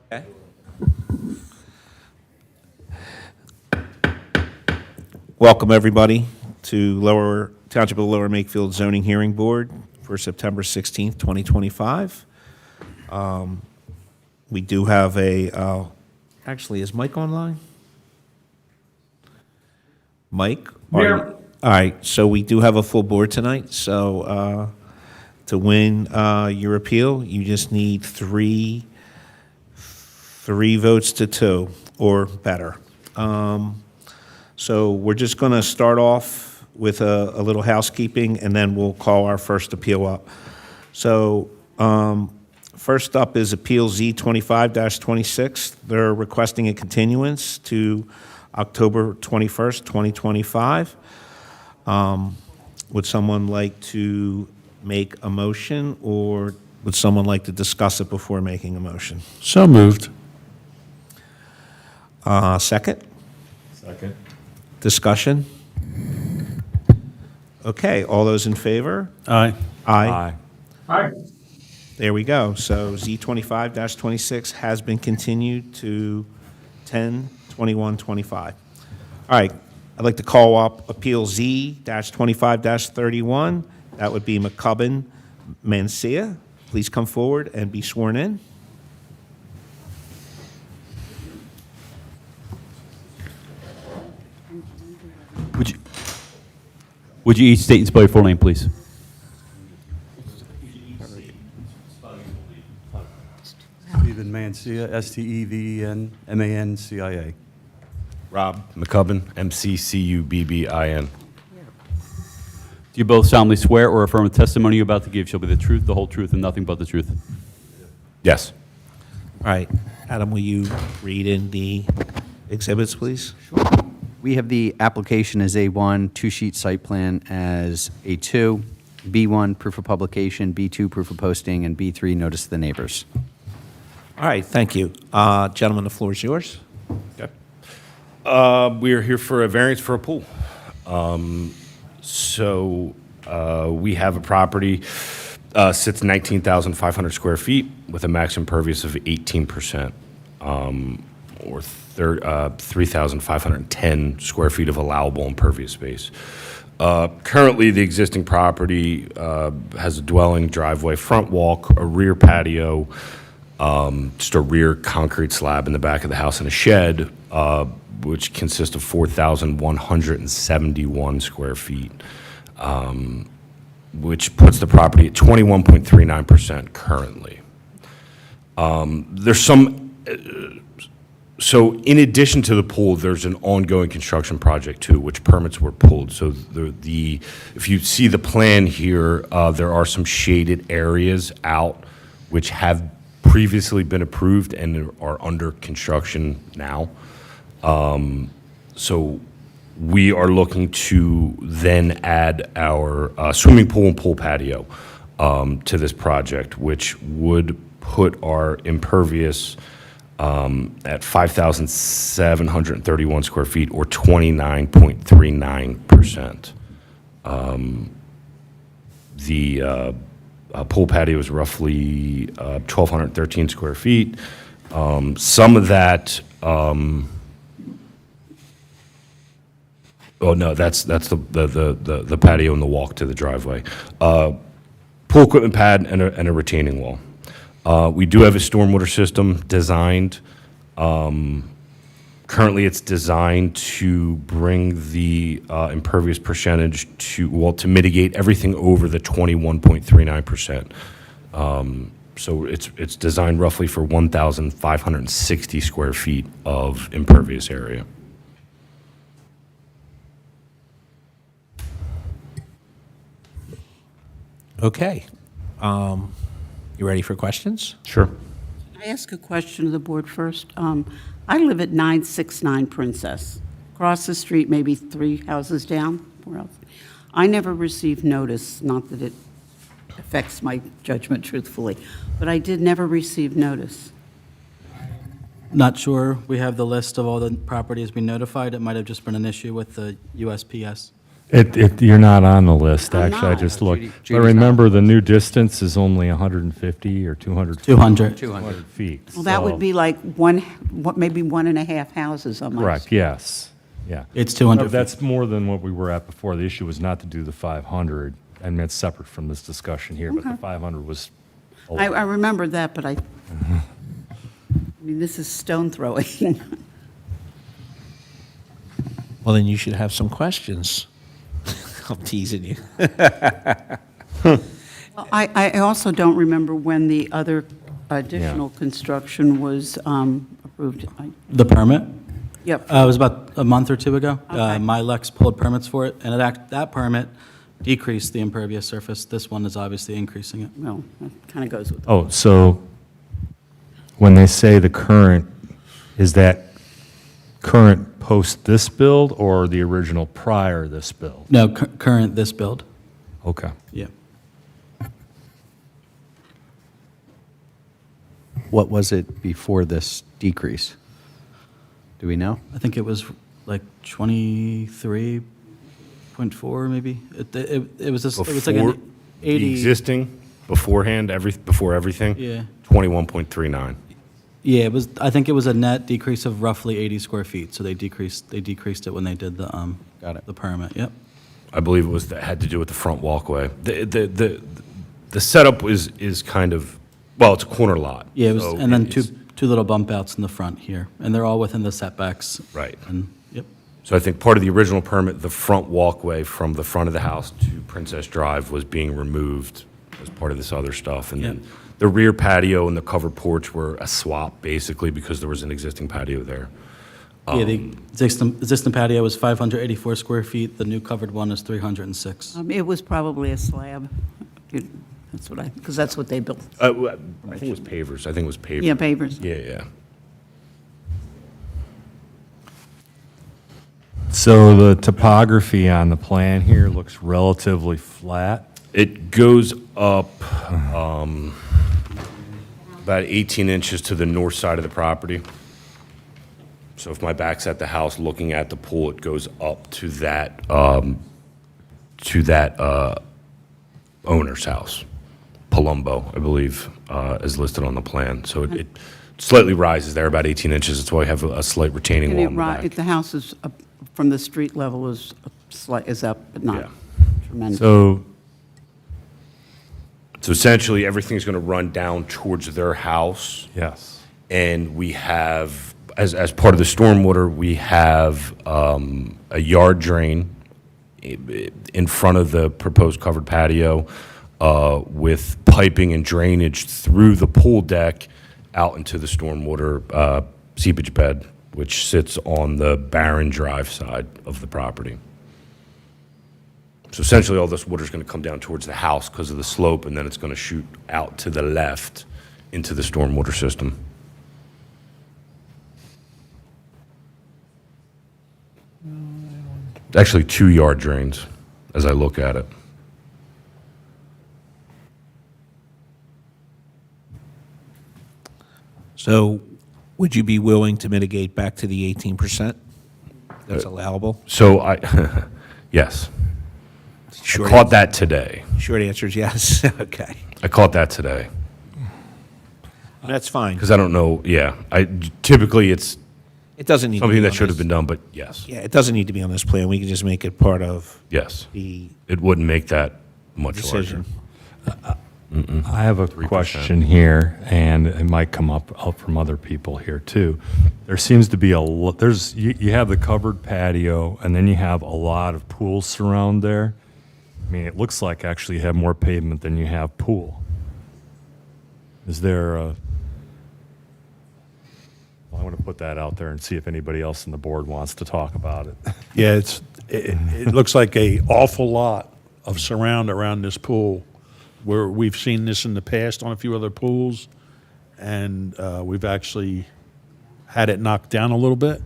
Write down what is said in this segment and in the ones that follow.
Okay. Welcome, everybody, to Lower Township of Lower Makefield Zoning Hearing Board for September 16th, 2025. We do have actually, is Mike online? Mike? Here. All right, so we do have a full board tonight, so to win your appeal, you just need three votes to 2 or better. So we're just going to start off with a little housekeeping, and then we'll call our first appeal up. So first up is Appeal Z25-26. They're requesting a continuance to October 21st, 2025. Would someone like to make a motion, or would someone like to discuss it before making a motion? So moved. Second? Second. Discussion? Okay, all those in favor? Aye. Aye. Aye. There we go. So Z25-26 has been continued to 10/21/25. All right, I'd like to call up Appeal Z-25-31. That would be MCCUBBIN, MANCIA. Please come forward and be sworn in. Would you each state and spell your full name, please? Stephen Mancia, Steven Mancia. Rob McCubbin, MCCUBBIN. Do you both solemnly swear or affirm the testimony you're about to give shall be the truth, the whole truth, and nothing but the truth? Yes. All right, Adam, will you read in the exhibits, please? We have the application as A1, two-sheet site plan as A2, B1, proof of publication, B2, proof of posting, and B3, notice to the neighbors. All right, thank you. Gentlemen, the floor is yours. Okay. We are here for a variance for a pool. We have a property, sits 19,500 square feet with a max impervious of 18%, or 3,510 square feet of allowable impervious space. Currently, the existing property has a dwelling, driveway, front walk, a rear patio, just a rear concrete slab in the back of the house, and a shed, which consists of 4,171 square feet, which puts the property at 21.39% currently. There's some. So in addition to the pool, there's an ongoing construction project too, which permits were pulled. So if you see the plan here, there are some shaded areas out which have previously been approved and are under construction now. So we are looking to then add our swimming pool and pool patio to this project, which would put our impervious at 5,731 square feet, or 29.39%. The pool patio is roughly 1,213 square feet. Some of that, oh no, that's the patio and the walk to the driveway. Pool equipment pad and a retaining wall. We do have a stormwater system designed. Currently, it's designed to bring the impervious percentage to mitigate everything over the 21.39%. So it's designed roughly for 1,560 square feet of impervious area. Okay. You ready for questions? Sure. Can I ask a question of the board first? I live at 969 Princess. Across the street, maybe 3 houses down. 4 houses. I never received notice, not that it affects my judgment truthfully, but I did never receive notice. Not sure. We have the list of all the properties we notified. It might have just been an issue with the USPS. You're not on the list, I'm actually. I not. just looked. But Judy's not. remember, the new distance is only 150 or 200. 200. 200 feet. Well, that would So- be like maybe 1.5 houses on my Correct, street. yes, yeah. It's 200 No, that's more than what we were at before. The issue was not to do the 500, and it's separate from this discussion here, but the 500 was. I remember that, but I mean, this is stone throwing. Well, then you should have some questions. I'm teasing you. I also don't remember when the other additional construction was approved. The permit? Yep. It was about a month or two ago. Okay. Milex pulled permits for it, and that permit decreased the impervious surface. This one is obviously increasing it. Well, that kind of goes with it. Oh, so when they say the current, is that current post this build or the original prior this build? No, current this build. Okay. Yeah. What was it before this decrease? Do we know? I think it was like 23.4 maybe. It was just, it was like Before an the 80. existing, beforehand, before everything? Yeah. 21.39. Yeah, it was, I think it was a net decrease of roughly 80 square feet, so they decreased it when they did the, Got it. the permit, yep. I believe it was, that had to do with the front walkway. The setup is kind of, well, it's a corner lot. Yeah, it was, so and then it's- two little bump outs in the front here, and they're all within the setbacks. Right. And, yep. So I think part of the original permit, the front walkway from the front of the house to Princess Drive was being removed as part of this other stuff. And then Yeah. the rear patio and the covered porch were a swap, basically, because there was an existing patio there. Yeah, the existing patio was 584 square feet, the new covered one is 306. It was probably a slab. That's what because that's what they built. I think it was pavers. I think it was pavers. Yeah, pavers. Yeah, yeah. So the topography on the plan here looks relatively flat. It goes up about 18 inches to the north side of the property. So if my back's at the house looking at the pool, it goes up to that owner's house. Palumbo, I believe, is listed on the plan. So it slightly rises there, about 18 inches. That's why we have a slight retaining And wall it in the back. the house is up, from the street level is up, but not Yeah. tremendous. So, So essentially, everything's going to run down towards their house. yes. And we have, as part of the stormwater, we have a yard drain in front of the proposed covered patio with piping and drainage through the pool deck out into the stormwater seepage bed, which sits on the Barron Drive side of the property. So essentially, all this water is going to come down towards the house because of the slope, and then it's going to shoot out to the left into the stormwater system. Actually, 2 yard drains, as I look at it. So would you be willing to mitigate back to the 18% that's allowable? So yes, I Short caught that today. Short answer is yes. Okay. I caught that today. That's fine. Because I don't know, yeah. Typically, it's It doesn't need to be something that on should have this- been done, but yes, Yeah, it doesn't need to be on this plan. We can just make it part of yes. the It wouldn't make that much larger. decision. I have a question here, and it might come up from other people here too. There seems to be you have the covered patio, and then you have a lot of pools surround there. I mean, it looks like actually you have more pavement than you have pool. Is there a, well, I want to put that out there and see if anybody else on the board wants to talk about it. Yeah, it looks like a awful lot of surround around this pool, where we've seen this in the past on a few other pools, and we've actually had it knocked down a little bit.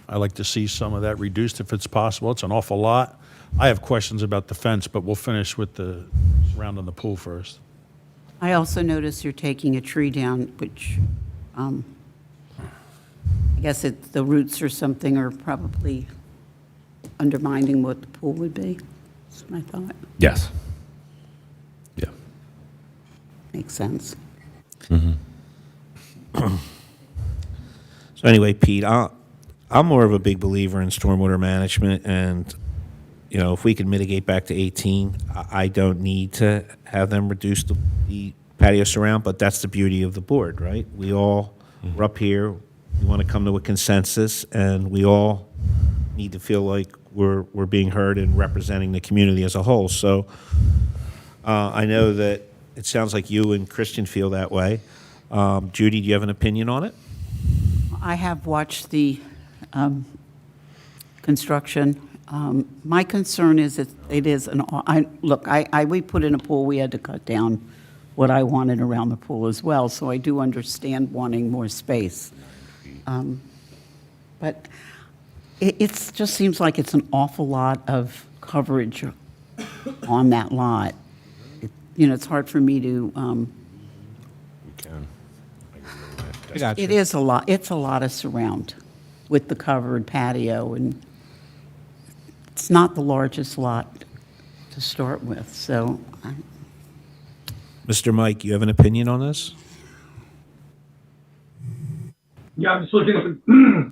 I'd like to see some of that reduced if it's possible. It's an awful lot. I have questions about the fence, but we'll finish with the surrounding the pool first. I also notice you're taking a tree down, which I guess the roots or something are probably undermining what the pool would be. That's what I thought. Yes. Yeah. Makes sense. So anyway, Pete, I'm more of a big believer in stormwater management, and, you know, if we can mitigate back to 18, I don't need to have them reduce the patio surround, but that's the beauty of the board, right? We all, we're up here, we want to come to a consensus, and we all need to feel like we're being heard and representing the community as a whole. So I know that it sounds like you and Christian feel that way. Judy, do you have an opinion on it? I have watched the construction. My concern is that it is we put in a pool, we had to cut down what I wanted around the pool as well, so I do understand wanting more space. But it just seems like it's an awful lot of coverage on that lot. It's hard for me to, We can. it is a lot, it's a lot of surround with the covered patio, and it's not the largest lot to start with, so Mr. Mike, you have an opinion on this? Yeah, I'm just looking at the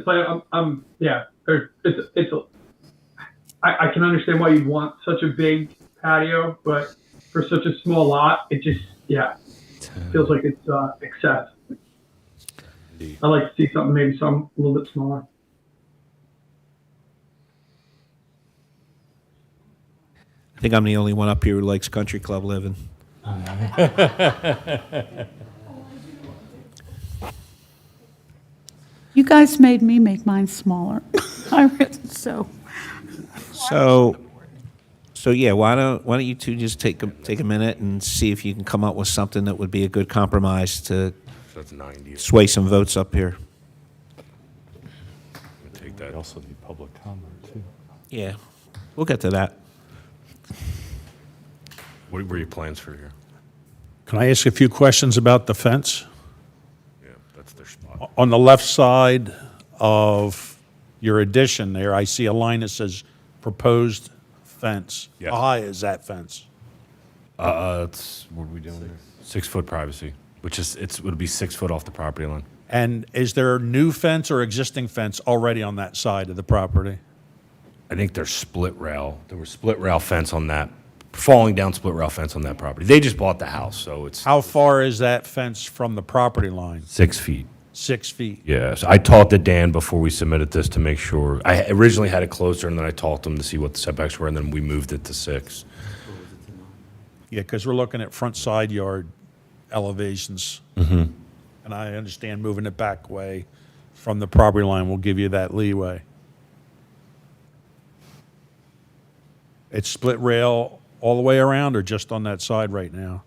plan. I can understand why you'd want such a big patio, but for such a small lot, it just, feels like it's excess. I'd like to see something, maybe some a little bit smaller. I think I'm the only one up here who likes country club living. you guys made me make mine smaller. So yeah, why don't you two just take a minute and see if you can come up with something that would be a good compromise to So that's 90. sway some votes up here. Take I that. also need public comment, too. Yeah, we'll get to that. What were your plans for here? Can I ask a few questions about the fence? Yeah, that's their spot. On the left side of your addition there, I see a line that says proposed fence. Yes. How high is that fence? It's, what are we doing there? 6 foot privacy, which is, it would be 6 foot off the property line. And is there new fence or existing fence already on that side of the property? I think there's split rail. There was split rail fence on that, falling down split rail fence on that property. They just bought the house, so it's How far is that fence from the property line? 6 feet. 6 feet. Yes, I talked to Dan before we submitted this to make sure. I originally had it closer, and then I talked to him to see what the setbacks were, and then we moved it to 6. Yeah, because we're looking at front side yard elevations. And I understand moving it back way from the property line will give you that leeway. It's split rail all the way around or just on that side right now?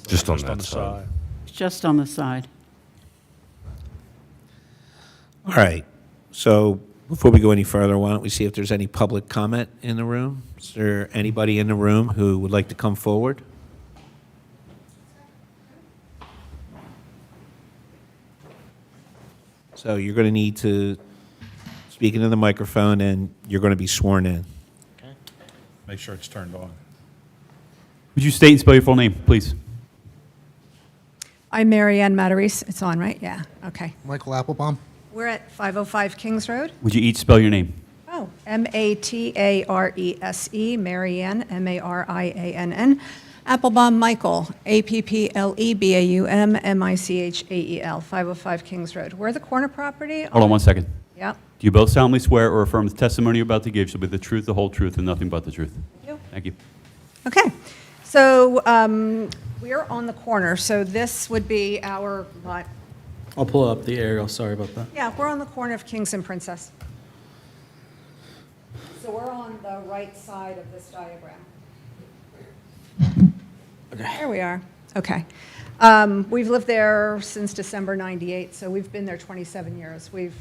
Just on Just that side. It's just on the side. All right, so before we go any further, why don't we see if there's any public comment in the room? Is there anybody in the room who would like to come forward? So you're going to need to speak into the microphone, and you're going to be sworn in. Make sure it's turned on. Would you state and spell your full name, please? I'm Mary Ann Matarese. It's on, right? Yeah, okay. Michael Applebaum. We're at 505 Kings Road. Would you each spell your name? Oh, M-A-T-A-R-E-S-E, Mary Ann, M-A-R-I-A-N-N. Applebaum Michael, A-P-P-L-E-B-A-U-M, M-I-C-H-A-E-L, 505 Kings Road. We're the corner property. Hold on one second. Yep. Do you both solemnly swear or affirm the testimony you're about to give shall be the truth, the whole truth, and nothing but the truth? You. Thank you. Okay, so we're on the corner, so this would be our lot. I'll pull up the aerial, sorry about that. Yeah, we're on the corner of Kings and Princess. So we're on the right side of this diagram. There we are. Okay. We've lived there since December '98, so we've been there 27 years. We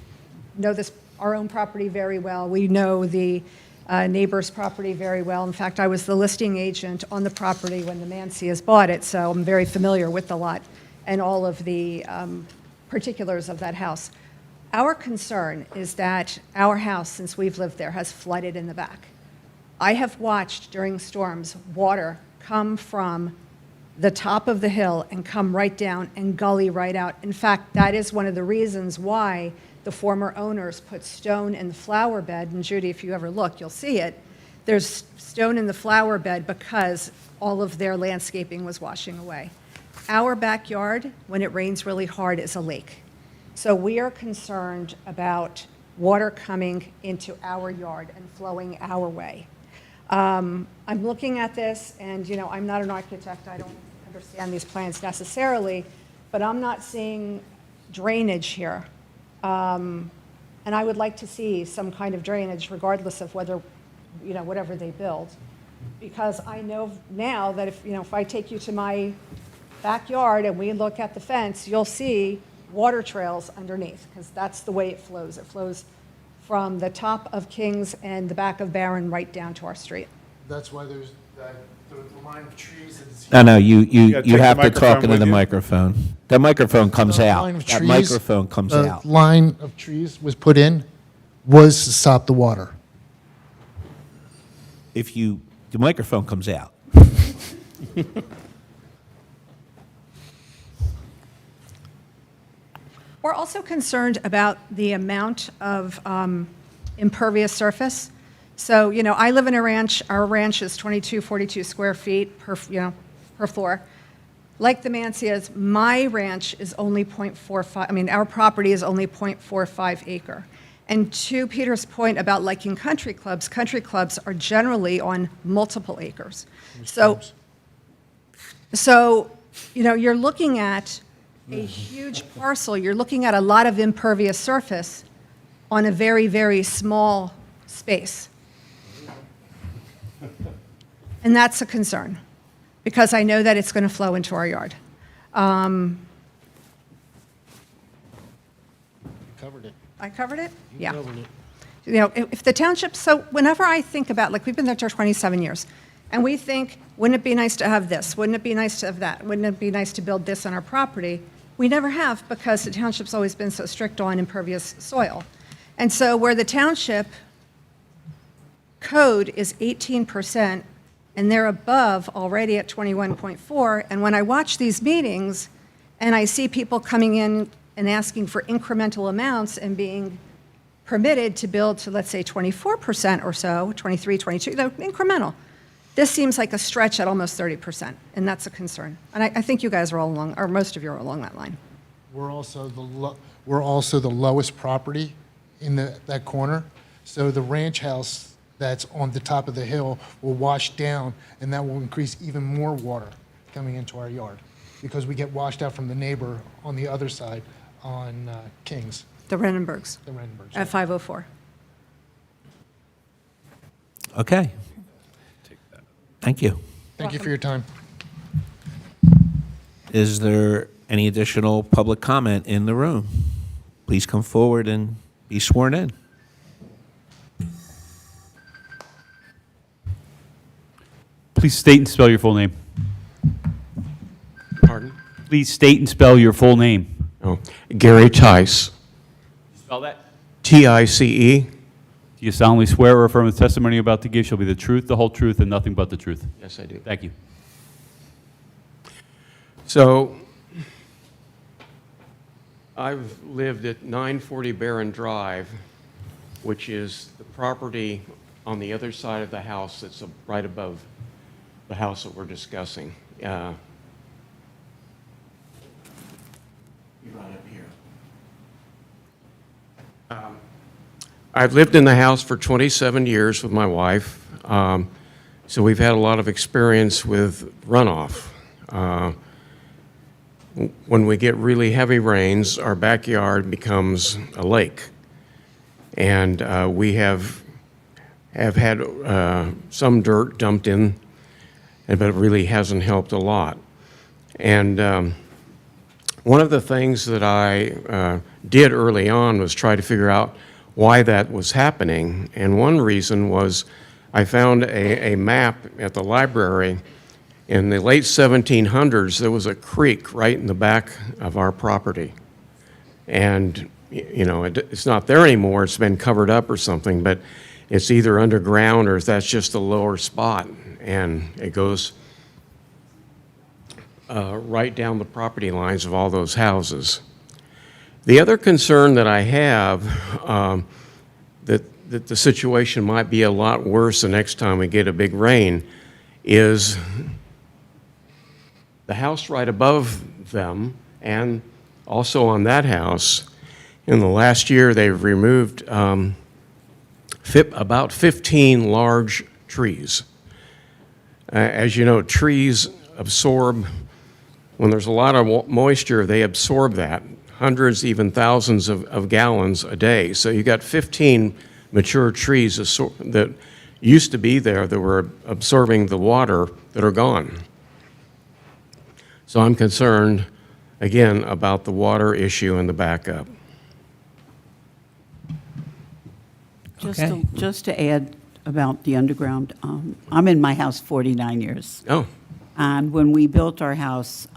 know our own property very well. We know the neighbor's property very well. In fact, I was the listing agent on the property when the MANCIAs bought it, so I'm very familiar with the lot and all of the particulars of that house. Our concern is that our house, since we've lived there, has flooded in the back. I have watched during storms water come from the top of the hill and come right down and gully right out. In fact, that is one of the reasons why the former owners put stone in the flower bed. And Judy, if you ever look, you'll see it. There's stone in the flower bed because all of their landscaping was washing away. Our backyard, when it rains really hard, is a lake. So we are concerned about water coming into our yard and flowing our way. I'm looking at this, and I'm not an architect. I don't understand these plans necessarily, but I'm not seeing drainage here. And I would like to see some kind of drainage, regardless of whether, whatever they build. Because I know now that if I take you to my backyard and we look at the fence, you'll see water trails underneath, because that's the way it flows. It flows from the top of Kings and the back of Barron right down to our street. That's why there's the line of trees that's No, you gotta take have the to talk microphone into with the you. microphone. The microphone comes The out. line of That trees, microphone comes the out. line of trees was put in was to stop the water. The microphone comes out. We're also concerned about the amount of impervious surface. So, I live in a ranch. Our ranch is 42 square feet per floor. Like the Mancias, my ranch is only 0.45, our property is only 0.45 acre. And to Peter's point about liking country clubs are generally on multiple acres. So, you're looking at a huge parcel. You're looking at a lot of impervious surface on a very, very small space. And that's a concern, because I know that it's going to flow into our yard. Covered it. I covered it? Yeah. Covered it. If the township, so whenever I think about, we've been there for 27 years, and we think, wouldn't it be nice to have this? Wouldn't it be nice to have that? Wouldn't it be nice to build this on our property? We never have, because the township's always been so strict on impervious soil. And so where the township code is 18%, and they're above already at 21.4, and when I watch these meetings, and I see people coming in and asking for incremental amounts and being permitted to build to, let's say, 24% or so, 23, 22, incremental. This seems like a stretch at almost 30%, and that's a concern. And I think you guys are all along, or most of you are along that line. We're also the lowest property in that corner. So the ranch house that's on the top of the hill will wash down, and that will increase even more water coming into our yard, because we get washed out from the neighbor on the other side on Kings. The Renenbergs. The Renenbergs. At 504. Okay. Thank you. Thank you for your time. Is there any additional public comment in the room? Please come forward and be sworn in. Please state and spell your full name. Pardon? Please state and spell your full name. Oh, Gary Tice, Spell that. T-I-C-E. Do you solemnly swear or affirm the testimony you're about to give shall be the truth, the whole truth, and nothing but the truth? Yes, I do. Thank you. So, I've lived at 940 Barron Drive, which is the property on the other side of the house that's right above the house that we're discussing. Right up here. I've lived in the house for 27 years with my wife, so we've had a lot of experience with runoff. When we get really heavy rains, our backyard becomes a lake. And we have had some dirt dumped in, but it really hasn't helped a lot. And one of the things that I did early on was try to figure out why that was happening. And one reason was I found a map at the library. In the late 1700s, there was a creek right in the back of our property. And it's not there anymore, it's been covered up or something, but it's either underground or that's just a lower spot, and it goes right down the property lines of all those houses. The other concern that I have, that the situation might be a lot worse the next time we get a big rain, is the house right above them, and also on that house. In the last year, they've removed about 15 large trees. As you know, trees absorb, when there's a lot of moisture, they absorb that, hundreds, even thousands of gallons a day. So you got 15 mature trees that used to be there that were absorbing the water that are gone. So I'm concerned, again, about the water issue and the backup. Just to add about the underground, I'm in my house 49 years. Oh. And when we built our house,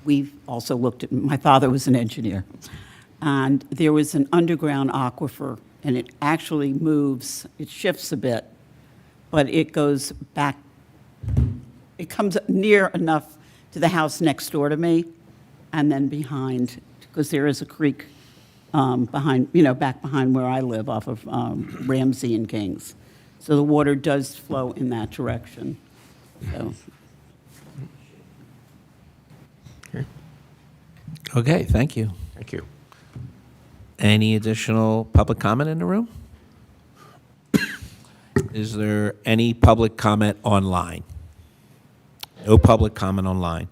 we also looked at, my father was an engineer, and there was an underground aquifer, and it actually moves, it shifts a bit, but it goes back, it comes near enough to the house next door to me, and then behind, because there is a creek behind, back behind where I live off of Ramsey and Kings. So the water does flow in that direction. So. Okay, thank you. Thank you. Any additional public comment in the room? Is there any public comment online? No public comment online.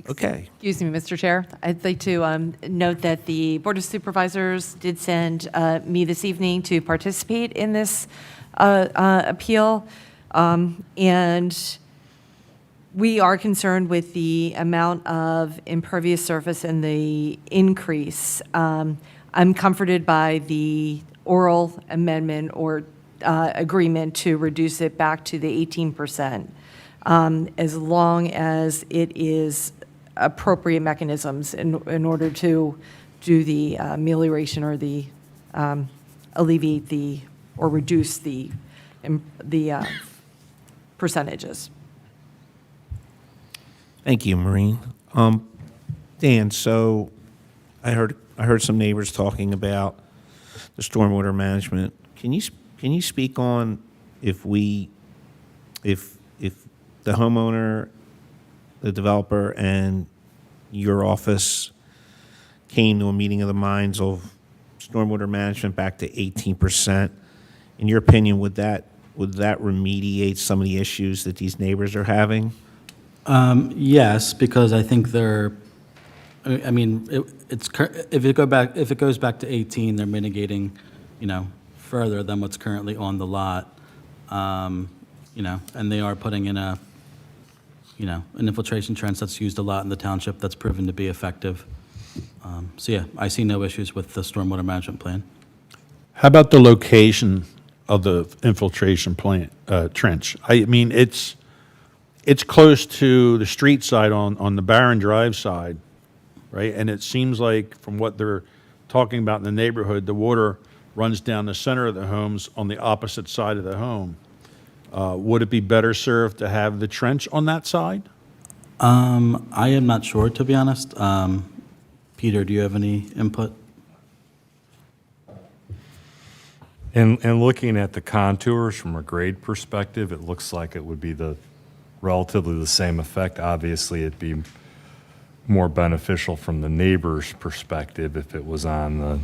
Okay. Excuse me, Mr. Chair. I'd like to note that the Board of Supervisors did send me this evening to participate in this appeal, and we are concerned with the amount of impervious surface and the increase. I'm comforted by the oral amendment or agreement to reduce it back to the 18%, as long as it is appropriate mechanisms in order to do the amelioration or the alleviate the or reduce the percentages. Thank you, Maureen. Dan, so I heard some neighbors talking about the stormwater management. Can you speak on if the homeowner, the developer, and your office came to a meeting of the minds of stormwater management back to 18%? In your opinion, would that remediate some of the issues that these neighbors are having? Yes, because I think they're, I mean, if it goes back to 18, they're mitigating, further than what's currently on the lot, and they are putting in an infiltration trench that's used a lot in the township that's proven to be effective. So yeah, I see no issues with the stormwater management plan. How about the location of the infiltration trench? I mean, it's close to the street side on the Barron Drive side, right? And it seems like from what they're talking about in the neighborhood, the water runs down the center of the homes on the opposite side of the home. Would it be better served to have the trench on that side? I am not sure, to be honest. Peter, do you have any input? And looking at the contours from a grade perspective, it looks like it would be relatively the same effect. Obviously, it'd be more beneficial from the neighbor's perspective if it was on the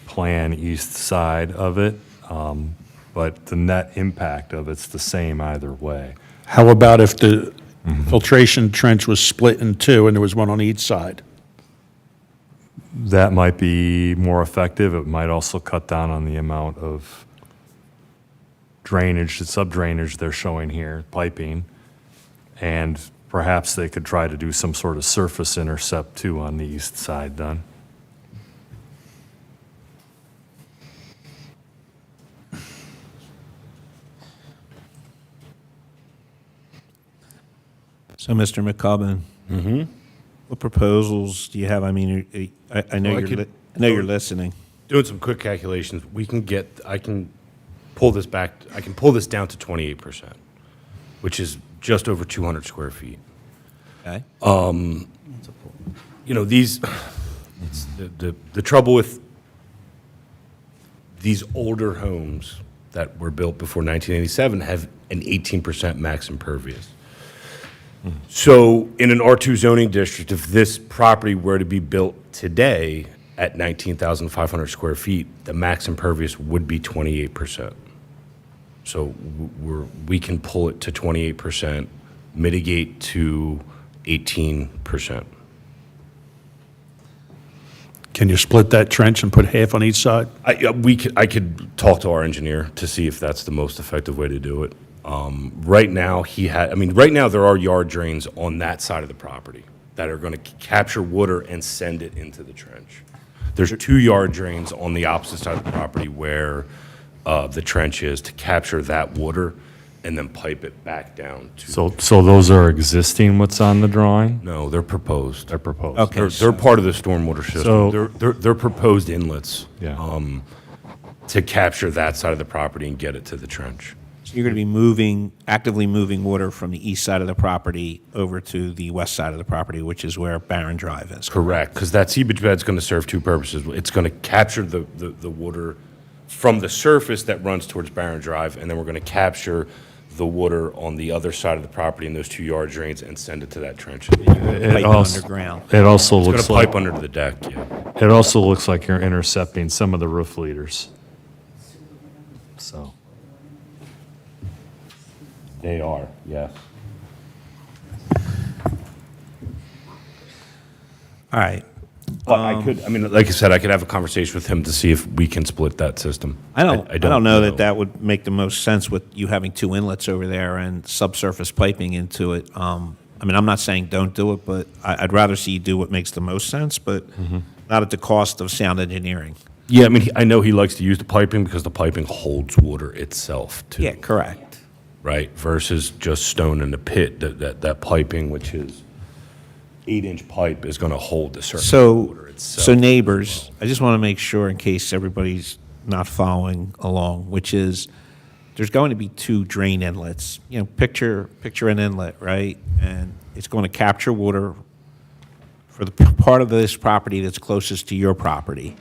plan east side of it, but the net impact of it's the same either way. How about if the filtration trench was split in two and there was one on each side? That might be more effective. It might also cut down on the amount of drainage, the sub-drainage they're showing here, piping, and perhaps they could try to do some sort of surface intercept too on the east side then. So, Mr. McCubbin, what proposals do you have? I mean, I know Well, you're listening. Doing some quick calculations, I can pull this back, I can pull this down to 28%, which is just over 200 square feet. Okay. You know, the trouble with these older homes that were built before 1987 have an 18% max impervious. So in an R2 zoning district, if this property were to be built today at 19,500 square feet, the max impervious would be 28%. So we can pull it to 28%, mitigate to 18%. Can you split that trench and put half on each side? I could talk to our engineer to see if that's the most effective way to do it. Right now, right now there are yard drains on that side of the property that are going to capture water and send it into the trench. There's 2 yard drains on the opposite side of the property where the trench is to capture that water and then pipe it back down to. So those are existing, what's on the drawing? No, they're proposed. They're proposed. Okay. They're part of the stormwater system. So- They're proposed inlets. Yeah. To capture that side of the property and get it to the trench. So you're going to be actively moving water from the east side of the property over to the west side of the property, which is where Barron Drive is. Correct, because that seepage bed is going to serve 2 purposes. It's going to capture the water from the surface that runs towards Barron Drive, and then we're going to capture the water on the other side of the property in those 2 yard drains and send it to that trench. It's Pipe underground. It also going looks to like, pipe under the deck, yeah. it also looks like you're intercepting some of the roof leaders. So, They are, yes. All right. But like I said, I could have a conversation with him to see if we can split that system. I don't know that that would make the most sense with you having 2 inlets over there and subsurface piping into it. I'm not saying don't do it, but I'd rather see you do what makes the most sense, but not at the cost of sound engineering. Yeah, I know he likes to use the piping because the piping holds water itself, too. Yeah, correct. Right, versus just stone in the pit, that piping, which is 8-inch pipe, is going to hold the surface water itself. So neighbors, I just want to make sure in case everybody's not following along, which is there's going to be 2 drain inlets. You know, picture an inlet, right? And it's going to capture water for the part of this property that's closest to your property.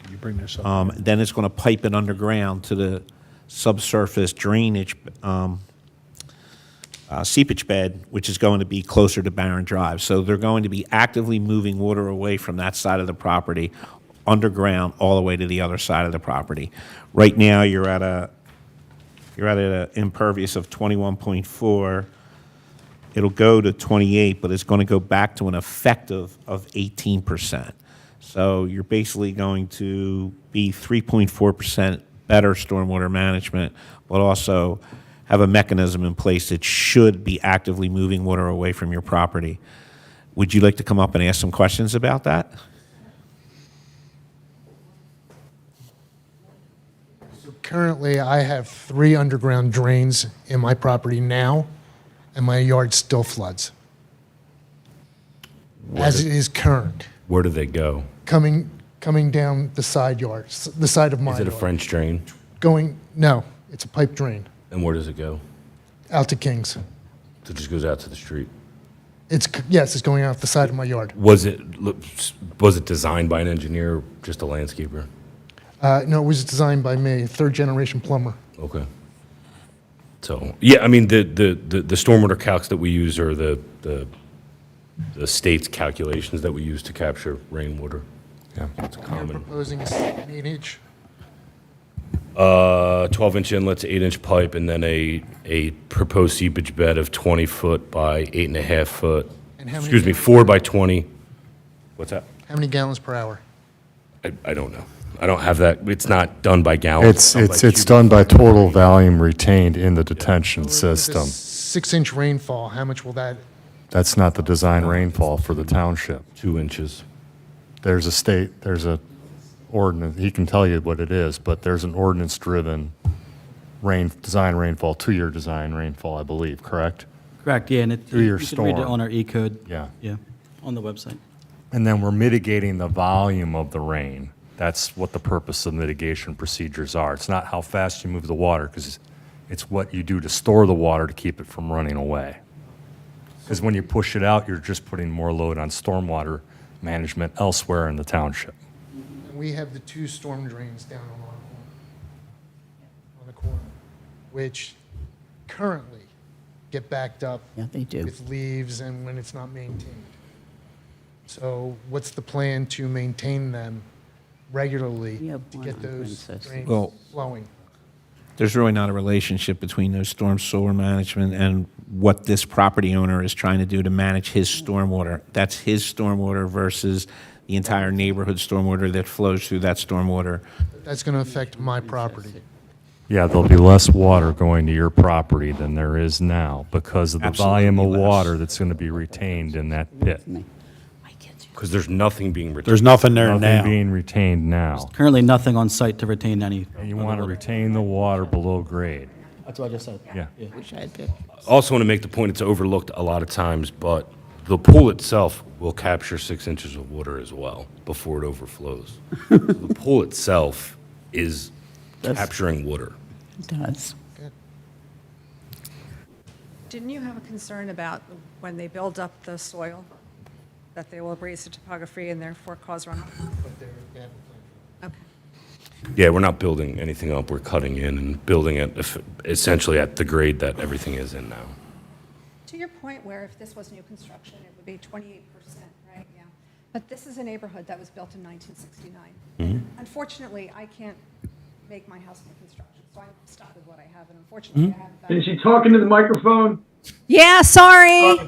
Can you bring this up? Then it's going to pipe it underground to the subsurface drainage seepage bed, which is going to be closer to Barron Drive. So they're going to be actively moving water away from that side of the property underground all the way to the other side of the property. Right now, you're at an impervious of 21.4. It'll go to 28, but it's going to go back to an effective of 18%. So you're basically going to be 3.4% better stormwater management, but also have a mechanism in place that should be actively moving water away from your property. Would you like to come up and ask some questions about that? So currently, I have 3 underground drains in my property now, and my yard still floods. As it is current, Where do they go? coming down the side yard, the side of my Is yard. it a French drain? No, it's a pipe drain And where does it go? out to Kings. So it just goes out to the street. Yes, it's going out the side of my yard. Was it designed by an engineer or just a landscaper? No, it was designed by me, 3rd-generation plumber. Okay. So, yeah, the stormwater calcs that we use are the state's calculations that we use to capture rainwater. Yeah, it's I'm common. proposing a 8-inch. 12-inch inlets, 8-inch pipe, and then a proposed seepage bed of 20 foot by 8.5 foot. And how many Excuse me, gallons? 4 by 20. What's that? How many gallons per hour? I don't know. I don't have that. It's not done by gallons. it's done by total volume retained in the detention With a system. 6-inch rainfall, how much will that? That's not the design rainfall for the township. 2 inches. There's a ordinance, he can tell you what it is, but there's an ordinance-driven design rainfall, 2-year design rainfall, I believe, correct? Correct, yeah, and Through-year you can read it storm. on our E-code. Yeah. Yeah, on the website. And then we're mitigating the volume of the rain That's what the purpose of mitigation procedures are. It's not how fast you move the water, because it's what you do to store the water to keep it from running away. Because when you push it out, you're just putting more load on stormwater management elsewhere in the township. And we have the 2 storm drains down on the corner, which currently get backed up Yeah, they do. with leaves and when it's not maintained. So what's the plan to maintain them regularly We have to one get on those Princess. drains Well- flowing? There's really not a relationship between those storm sewer management and what this property owner is trying to do to manage his stormwater. That's his stormwater versus the entire neighborhood stormwater that flows through that stormwater. That's going to affect my property. Yeah, there'll be less water going to your property than there is now because of the volume of Absolutely less. water that's going to be retained in that pit. Because there's nothing being returned. There's nothing there Nothing now. being retained now. Currently, nothing on site to retain any. And you want to retain the water below grade. That's what I just said. Yeah. Wish I had pictures. Also want to make the point, it's overlooked a lot of times, but the pool itself will capture 6 inches of water as well before it overflows. The pool itself is capturing water. It does. Didn't you have a concern about when they build up the soil, that they will raise the topography and therefore cause runoff? Okay. Yeah, we're not building anything up, we're cutting in and building it essentially at the grade that everything is in now. To your point where if this was new construction, it would be 28%, right? Yeah. But this is a neighborhood that was built in 1969. Unfortunately, I can't make my house new construction, so I'm stuck with what I have, and unfortunately, I have Is she talking to the microphone? Yeah, sorry.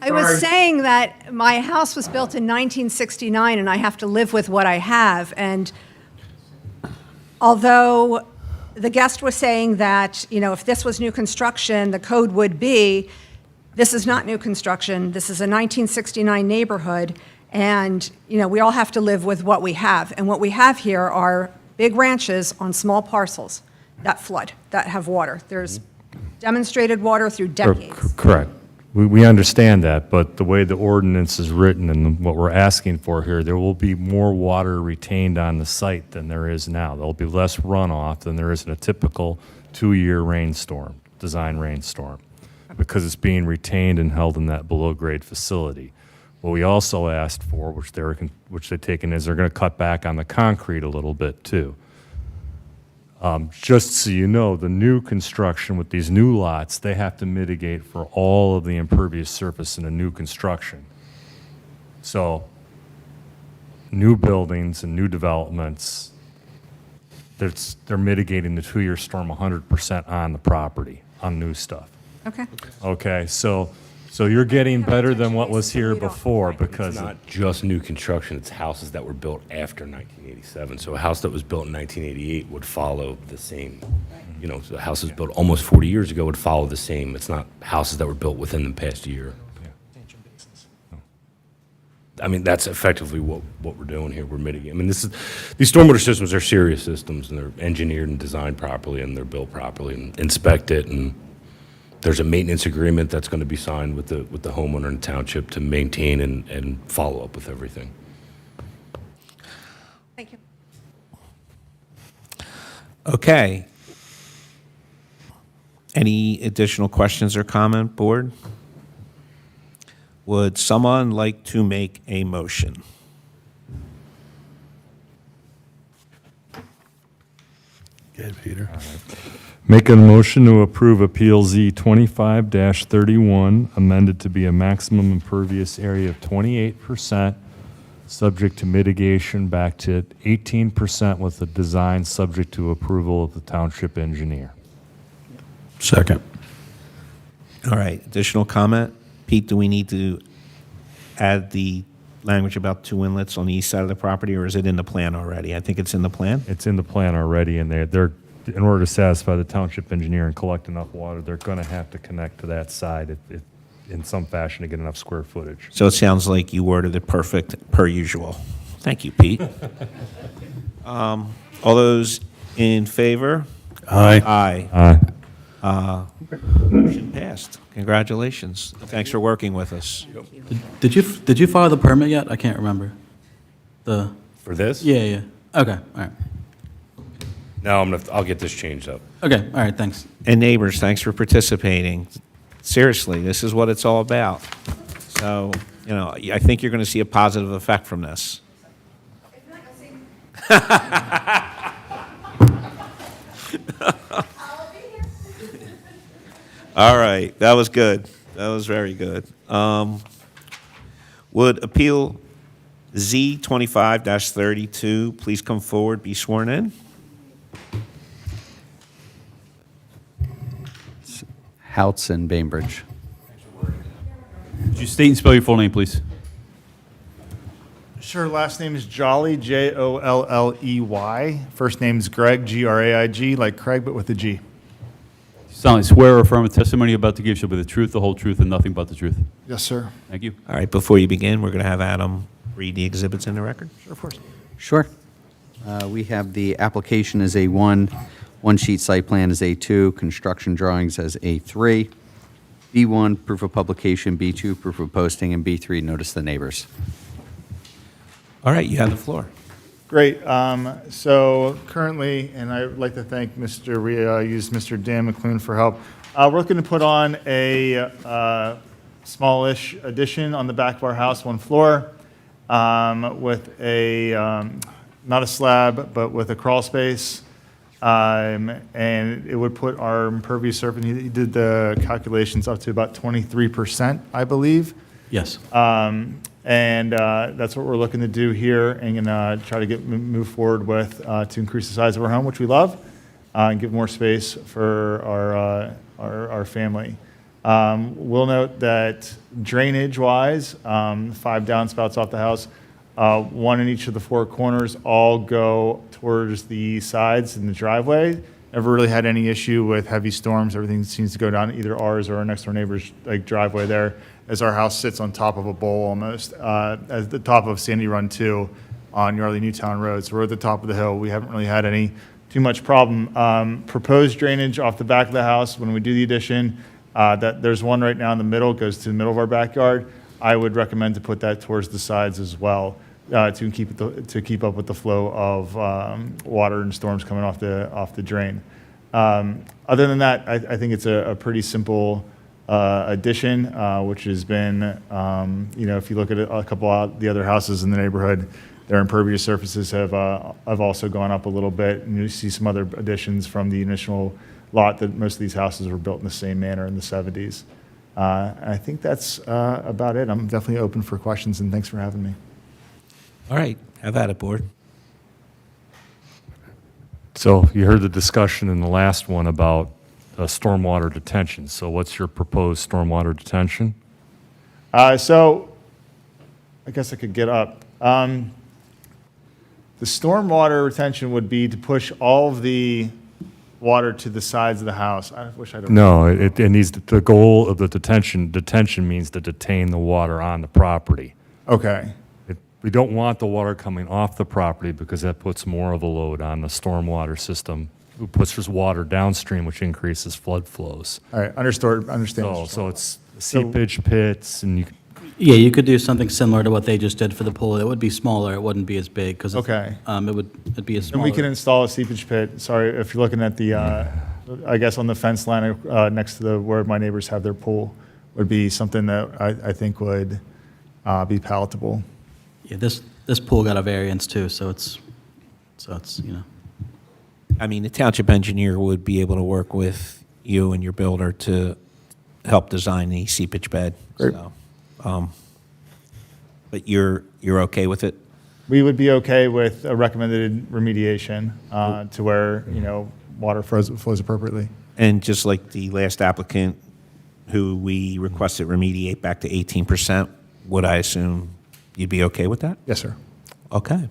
I was Sorry. saying that my house was built in 1969, and I have to live with what I have. And although the guest was saying that, you know, if this was new construction, the code would be, this is not new construction. This is a 1969 neighborhood, and, you know, we all have to live with what we have. And what we have here are big ranches on small parcels that flood, that have water. There's demonstrated water through decades. Correct. We understand that, but the way the ordinance is written and what we're asking for here, there will be more water retained on the site than there is now. There'll be less runoff than there is in a typical 2-year rainstorm, design rainstorm, because it's being retained and held in that below-grade facility. What we also asked for, which they've taken, is they're going to cut back on the concrete a little bit, too. Just so you know, the new construction with these new lots, they have to mitigate for all of the impervious surface in a new construction. So, new buildings and new developments, they're mitigating the 2-year storm 100% on the property, on new stuff. Okay. Okay, so you're getting better than what was here before It's because not just new construction, it's houses that were built after 1987. So a house that was built in 1988 would follow the same, you know, so a house that was built almost 40 years ago would follow the same. It's not houses that were built within the past year. I mean, that's effectively what we're doing here. We're mitigating. I mean, these stormwater systems are serious systems, and they're engineered and designed properly, and they're built properly, and inspected, and there's a maintenance agreement that's going to be signed with the homeowner and township to maintain and follow up with everything. Thank you. Okay. Any additional questions or comment, board? Would someone like to make a motion? Good, Peter. Make a motion to approve Appeal Z 25-31, amended to be a maximum impervious area of 28%, subject to mitigation back to 18% with the design subject to approval of the township engineer. Second. All right, additional comment? Pete, do we need to add the language about 2 inlets on the east side of the property, or is it in the plan already? I think it's in the plan. It's in the plan already, and they're in order to satisfy the township engineer and collect enough water, they're going to have to connect to that side in some fashion to get enough square footage. So it sounds like you worded it perfect, per usual. Thank you, Pete. All those in favor? Aye. Aye. Motion passed. Congratulations. Thanks for working with us. Did you file the permit yet? I can't remember. For this? Yeah, yeah. Okay, all right. No, I'll get this changed up. Okay, all right, thanks. And neighbors, thanks for participating. Seriously, this is what it's all about. So, you know, I think you're going to see a positive effect from this. All right, that was good. That was very good. Would Appeal Z 25-32 please come forward, be sworn in? HOUTZ and Bainbridge. Would you state and spell your full name, please? Sure, last name is Jolly, Jolley. First name's Greg, Graig, like Craig, but with a G. Solemnly swear or affirm the testimony you're about to give shall be the truth, the whole truth, and nothing but the truth. Yes, sir. Thank you. All right, before you begin, we're going to have Adam read the exhibits in the record. Sure, of course. Sure. We have the application as A1, one-sheet site plan as A2, construction drawings as A3, B1, proof of publication, B2, proof of posting, and B3, notice the neighbors. All right, you have the floor. Great. So currently, and I'd like to thank Mr. Dan McClune for help. We're looking to put on a smallish addition on the back of our house, one floor, with a, not a slab, but with a crawl space. And it would put our impervious surface, he did the calculations up to about 23%, I believe. Yes. And that's what we're looking to do here and try to move forward with to increase the size of our home, which we love, and give more space for our family. We'll note that drainage-wise, 5 downspouts off the house, one in each of the 4 corners, all go towards the sides in the driveway. Never really had any issue with heavy storms. Everything seems to go down either ours or our next door neighbor's driveway there, as our house sits on top of a bowl almost, at the top of Sandy Run 2 on Yardley Newtown Road. So we're at the top of the hill. We haven't really had too much problem. Proposed drainage off the back of the house when we do the addition, that there's one right now in the middle, goes to the middle of our backyard. I would recommend to put that towards the sides as well, to keep up with the flow of water and storms coming off the drain. Other than that, I think it's a pretty simple addition, which has been, if you look at a couple of the other houses in the neighborhood, their impervious surfaces have also gone up a little bit, and you see some other additions from the initial lot that most of these houses were built in the same manner in the 70s. I think that's about it. I'm definitely open for questions, and thanks for having me. All right, have at it, board. So you heard the discussion in the last one about stormwater detention. So what's your proposed stormwater detention? So I guess I could get up. The stormwater retention would be to push all of the water to the sides of the house. I wish I don't. No, it needs, the goal of the detention means to detain the water on the property. Okay. We don't want the water coming off the property because that puts more of a load on the stormwater system. It pushes water downstream, which increases flood flows. All right, understand. So it's seepage pits, and Yeah, you could do something similar to what they just did for the pool. It would be smaller, it wouldn't be as big, because Okay. It'd be a And smaller. we can install a seepage pit. Sorry, if you're looking at the, I guess on the fence line next to where my neighbors have their pool, would be something that I think would be palatable. Yeah, this pool got a variance too, so it's. I mean, the township engineer would be able to work with you and your builder to help design the seepage bed. Great. So, but you're okay with it? We would be okay with a recommended remediation to where, water flows appropriately. And just like the last applicant who we requested remediate back to 18%, would I assume you'd be okay with that? Yes, sir. Okay.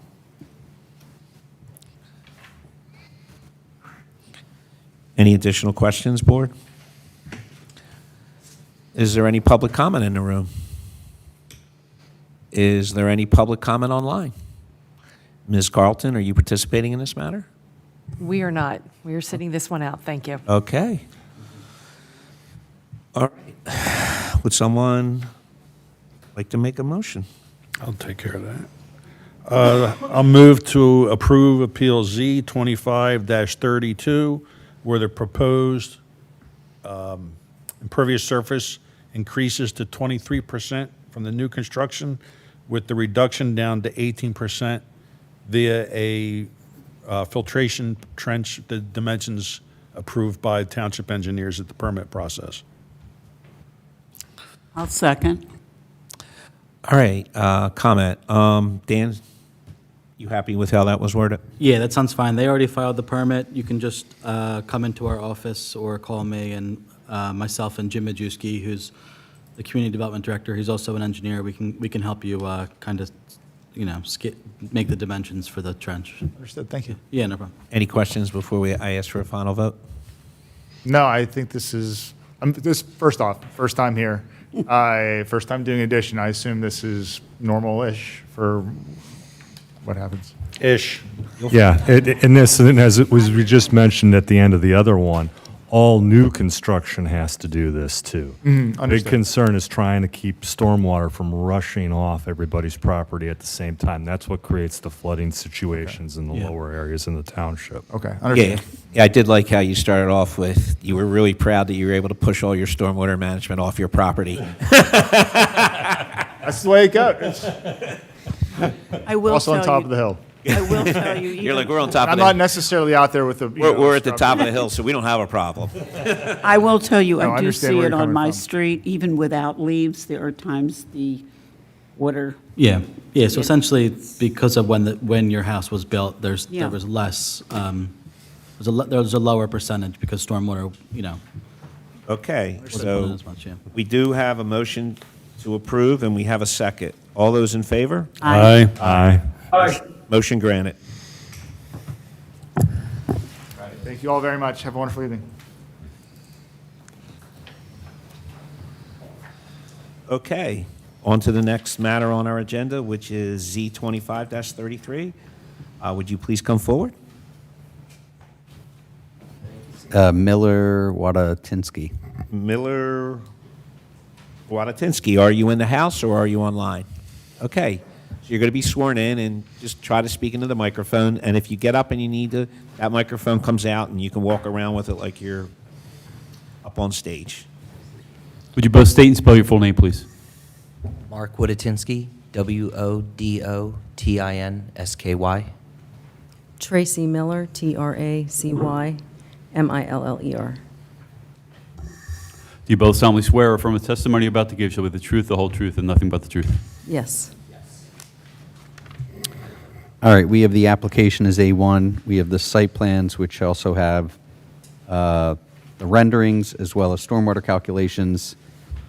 Any additional questions, board? Is there any public comment in the room? Is there any public comment online? Ms. Carlton, are you participating in this matter? We are not. We are sitting this one out. Thank you. Okay. All right. Would someone like to make a motion? I'll take care of that. I'll move to approve Appeal Z 25-32, where the proposed impervious surface increases to 23% from the new construction, with the reduction down to 18% via a filtration trench, the dimensions approved by township engineers at the permit process. I'll second. All right, comment. Dan, you happy with how that was worded? Yeah, that sounds fine. They already filed the permit. You can just come into our office or call me, and myself and Jim Majewski, who's the Community Development Director. He's also an engineer. We can help you kind of, make the dimensions for the trench. Understood, thank you. Yeah, no problem. Any questions before I ask for a final vote? No, I think this is, first off, first time here. First time doing addition. I assume this is normal-ish for what happens. Ish. Yeah, and this, and as it was, we just mentioned at the end of the other one, all new construction has to do this too. Big Understood. concern is trying to keep stormwater from rushing off everybody's property at the same time. That's what creates the flooding situations in the lower areas in the township. Okay, Yeah, understood. yeah, I did like how you started off with, you were really proud that you were able to push all your stormwater management off your property. That's the way it goes. I will Also on tell top you- of the hill. I will tell you. You're like, we're on top I'm of not the, necessarily out there with the. we're at the top of the hill, so we don't have a problem. I will tell you, No, I I do understand see where it you're on coming my from. street, even without leaves, there are times the water, Yeah, so essentially, because of when your house was built, there Yeah. was less, there was a lower percentage because stormwater, Okay, wasn't put in so as much, yeah. we do have a motion to approve, and we have a second. All those in favor? Aye. Aye. Aye. Motion granted. Thank you all very much. Have a wonderful evening. Okay, on to the next matter on our agenda, which is Z 25-33. Would you please come forward? Miller Wodotinsky. Miller Wodotinsky, are you in the house or are you online? Okay, so you're going to be sworn in, and just try to speak into the microphone, and if you get up and you need to, that microphone comes out and you can walk around with it like you're up on stage. Would you both state and spell your full name, please? Mark Wodotinsky, Wodotinsky. Tracy Miller, TracyMiller. Do you both solemnly swear or affirm the testimony you're about to give shall be the truth, the whole truth, and nothing but the truth? Yes. All right, we have the application as A1. We have the site plans, which also have the renderings as well as stormwater calculations.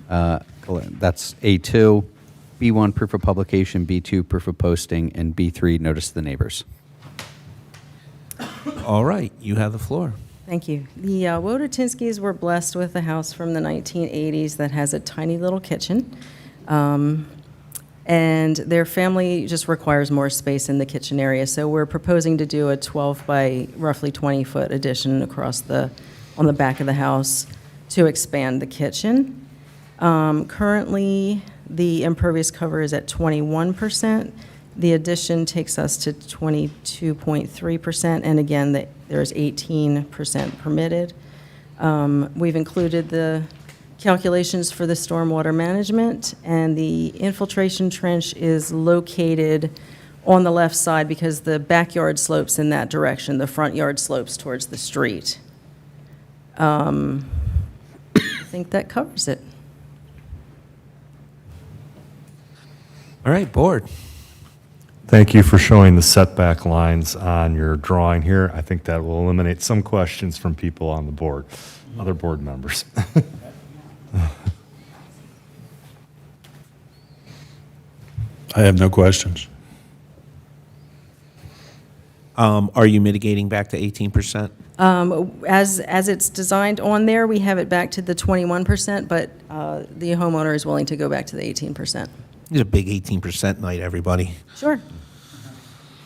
That's A2. B1, proof of publication. B2, proof of posting. And B3, notice to the neighbors. All right, you have the floor. Thank you. The Wodotinskys were blessed with a house from the 1980s that has a tiny little kitchen. And their family just requires more space in the kitchen area. So we're proposing to do a 12 by roughly 20-foot addition on the back of the house to expand the kitchen. Currently, the impervious cover is at 21%. The addition takes us to 22.3%, and again, there's 18% permitted. We've included the calculations for the stormwater management, and the infiltration trench is located on the left side because the backyard slopes in that direction, the front yard slopes towards the street. I think that covers it. All right, board. Thank you for showing the setback lines on your drawing here. I think that will eliminate some questions from people on the board, other board members. I have no questions. Are you mitigating back to 18%? As it's designed on there, we have it back to the 21%, but the homeowner is willing to go back to the 18%. It's a big 18% night, everybody. Sure.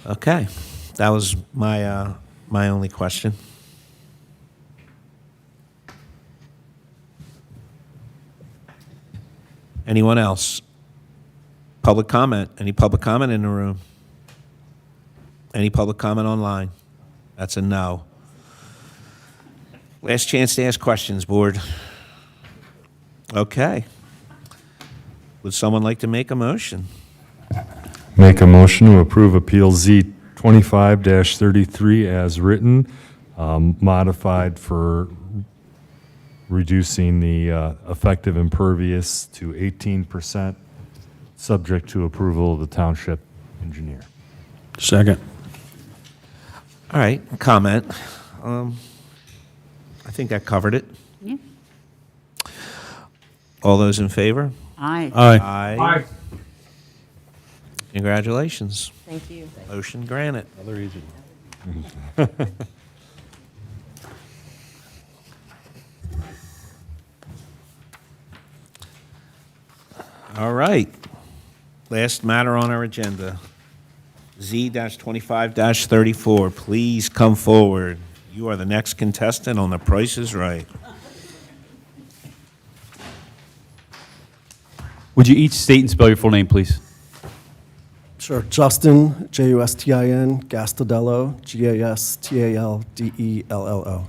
Okay, that was my only question. Anyone else? Public comment? Any public comment in the room? Any public comment online? That's a no. Last chance to ask questions, board. Okay. Would someone like to make a motion? Make a motion to approve Appeal Z 25-33 as written, modified for reducing the effective impervious to 18%, subject to approval of the township engineer. Second. All right, comment. I think that covered it. Yeah. All those in favor? Aye. Aye. Aye. Congratulations. Thank you. Motion granted. Another easy one. All right. Last matter on our agenda, Z-25-34. Please come forward. You are the next contestant on The Price is Right. Would you each state and spell your full name, please? Sure. Justin, Justin, Gastaldello, Gastaldello.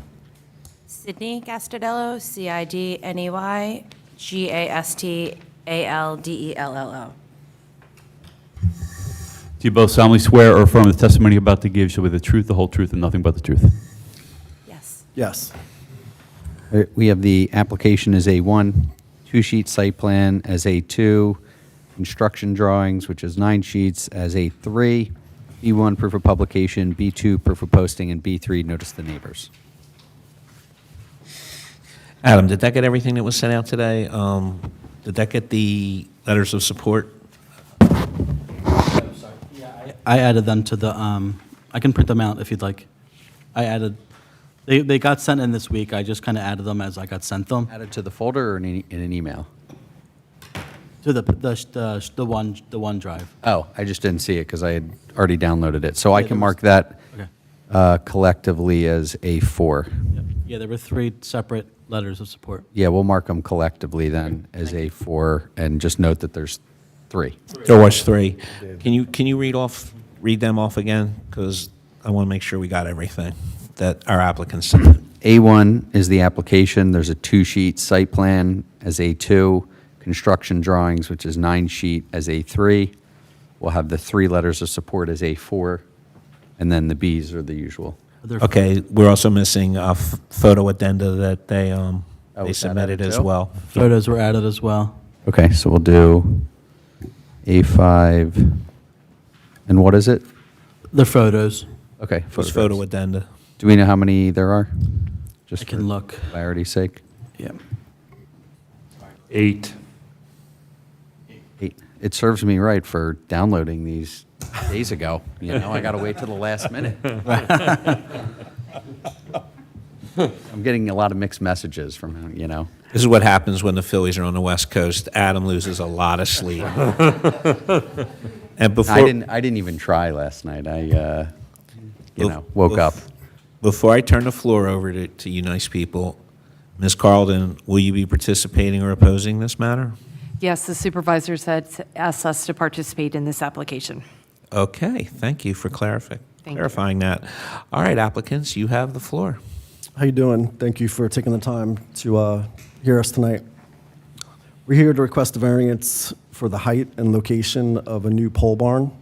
Sydney Gastaldello, Cidney, Gastaldello. Do you both solemnly swear or affirm the testimony you're about to give shall be the truth, the whole truth, and nothing but the truth? Yes. Yes. We have the application as A1, two-sheet site plan as A2, construction drawings, which is 9 sheets, as A3, B1, proof of publication, B2, proof of posting, and B3, notice to neighbors. Adam, did that get everything that was sent out today? Did that get the letters of support? I added them to the, I can print them out if you'd like. I added, they got sent in this week. I just kind of added them as I got sent them. Added to the folder or in an email? To the OneDrive. Oh, I just didn't see it because I had already downloaded it. So I Yeah, can there mark was- that Okay. collectively as A4. Yep. Yeah, there were 3 separate letters of support. Yeah, we'll mark them collectively then as A4 and just note that there's 3. There was 3. Can you read them off again? Because I want to make sure we got everything that our applicants sent. A1 is the application. There's a 2-sheet site plan as A2, construction drawings, which is 9-sheet as A3. We'll have the 3 letters of support as A4, and then the Bs are the usual. Okay, we're also missing a photo addenda that they is that submitted added as too? well. Photos were added as well. Okay, so we'll do A5, and what is it? The photos. Okay. It's photographs. photo addenda. Do we know how many there are? Just I can for look. clarity's sake. Yeah. 8. 8. It serves me right for downloading these days ago. You know, I got to wait till the last minute. I'm getting a lot of mixed messages from, you know. This is what happens when the Phillies are on the West Coast. Adam loses a lot of sleep. And before I didn't even try last night. I woke up. Before I turn the floor over to you nice people, Ms. Carlton, will you be participating or opposing this matter? Yes, the supervisors had asked us to participate in this application. Okay, thank you for Thank you. clarifying that. All right, applicants, you have the floor. How you doing? Thank you for taking the time to hear us tonight. We're here to request a variance for the height and location of a new pole barn.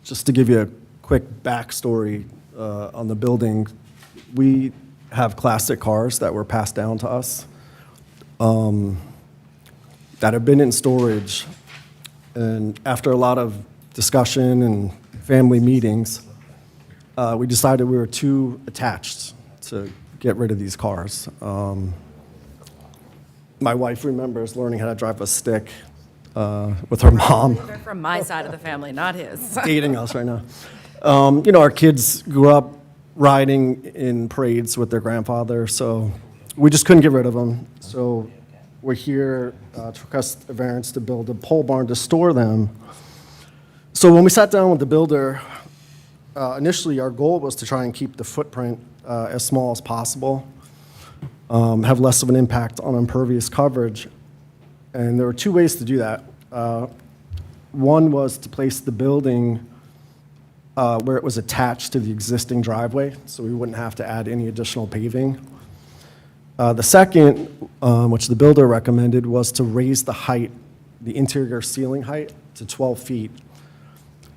Just to give you a quick backstory on the building, we have classic cars that were passed down to us that have been in storage. And after a lot of discussion and family meetings, we decided we were too attached to get rid of these cars. My wife remembers learning how to drive a stick with her mom. They're from my side of the family, not his. Dating us right now. Our kids grew up riding in parades with their grandfather, so we just couldn't get rid of them. So we're here to request a variance to build a pole barn to store them. So when we sat down with the builder, initially our goal was to try and keep the footprint as small as possible, have less of an impact on impervious coverage. And there were 2 ways to do that. One was to place the building where it was attached to the existing driveway, so we wouldn't have to add any additional paving. The second, which the builder recommended, was to raise the height, the interior ceiling height, to 12 feet.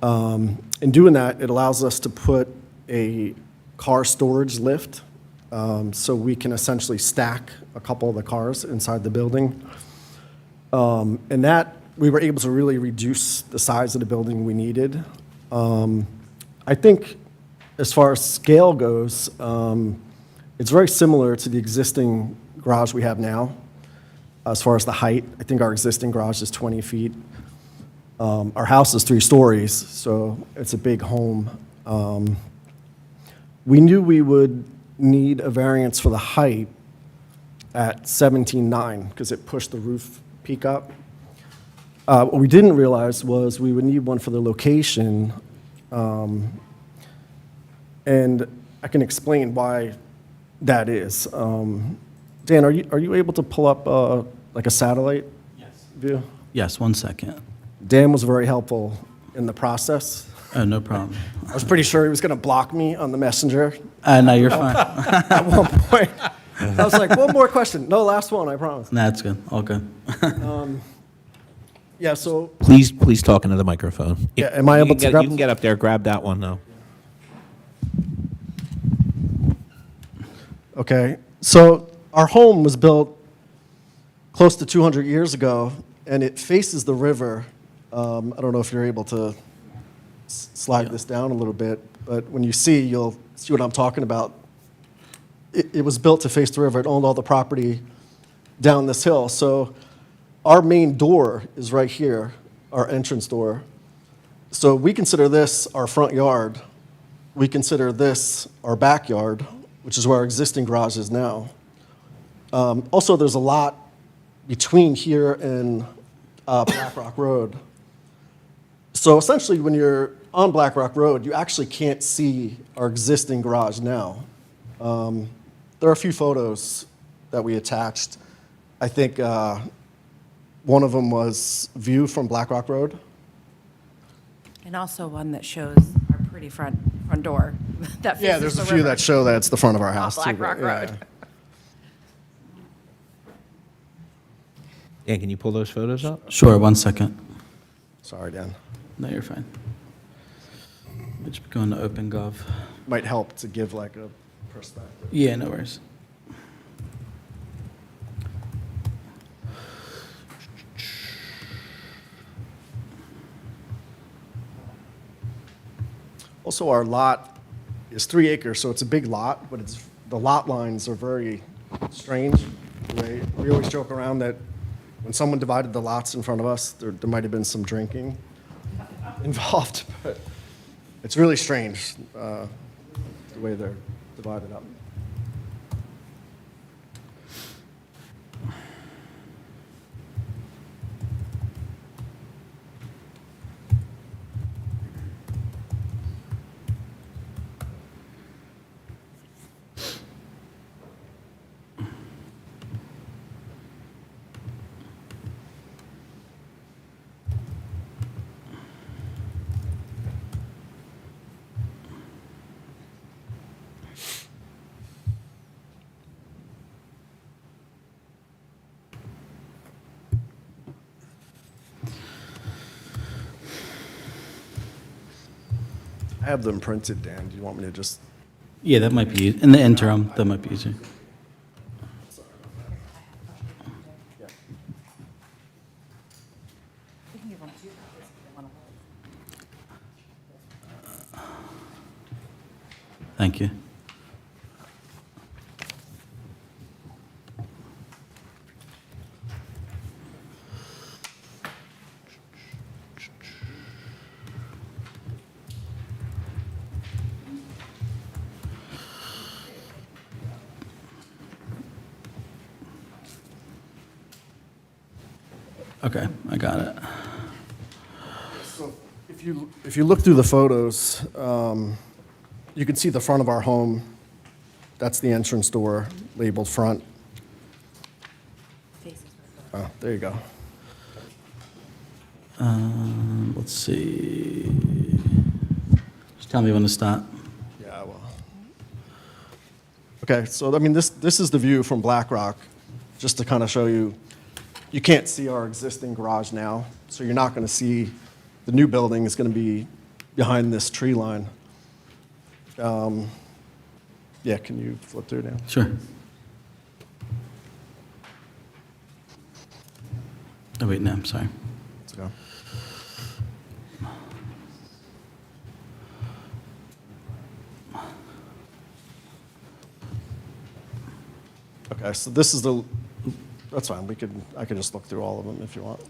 In doing that, it allows us to put a car storage lift, so we can essentially stack a couple of the cars inside the building. And that, we were able to really reduce the size of the building we needed. I think as far as scale goes, it's very similar to the existing garage we have now. As far as the height, I think our existing garage is 20 feet. Our house is 3 stories, so it's a big home. We knew we would need a variance for the height at 17.9 because it pushed the roof peak up. What we didn't realize was we would need one for the location, and I can explain why that is. Dan, are you able to pull up like a satellite view? Yes, 1 second. Dan was very helpful in the process. Oh, no problem. I was pretty sure he was going to block me on the messenger. No, you're fine. At one point, I was like, one more question. No, last one, I promise. That's good. All good. Yeah, so, Please talk into the microphone. Yeah, am I You able can to get- grab- You can get up there, grab that one, though. okay. So our home was built close to 200 years ago, and it faces the river. I don't know if you're able to slide this down a little bit, but when you see, you'll see what I'm talking about. It was built to face the river. It owned all the property down this hill. So our main door is right here, our entrance door. So we consider this our front yard. We consider this our backyard, which is where our existing garage is now. Also, there's a lot between here and Black Rock Road. So essentially, when you're on Black Rock Road, you actually can't see our existing garage now. There are a few photos that we attached. I think one of them was view from Black Rock Road. And also one that shows our pretty front door. that Yeah, faces there's the a few river. that show that it's the front of our house. Black too, Rock but yeah. Road. Dan, can you pull those photos up? Sure, 1 second. Sorry, Dan. No, you're fine. We'll just go into OpenGov. Might help to give like a perspective. Yeah, no worries. Also, our lot is 3 acres, so it's a big lot, but the lot lines are very strange. We always joke around that when someone divided the lots in front of us, there might have been some drinking involved, but it's really strange the way they're divided up. I have them printed, Dan. Do you want me to just? Yeah, that might be, in the interim, that might be easier. Thank you. Okay, I got it. So if you look through the photos, you can see the front of our home. That's the entrance door labeled front. Oh, there you go. let's see. Just tell me when to stop. Yeah, well. Okay, so I mean, this is the view from Black Rock, just to kind of show you, you can't see our existing garage now, so you're not going to see, the new building is going to be behind this tree line. Yeah, can you flip through now? Sure. Oh, wait, no, I'm sorry. Let's go. Okay, so this is the, that's fine, I could just look through all of them if you want.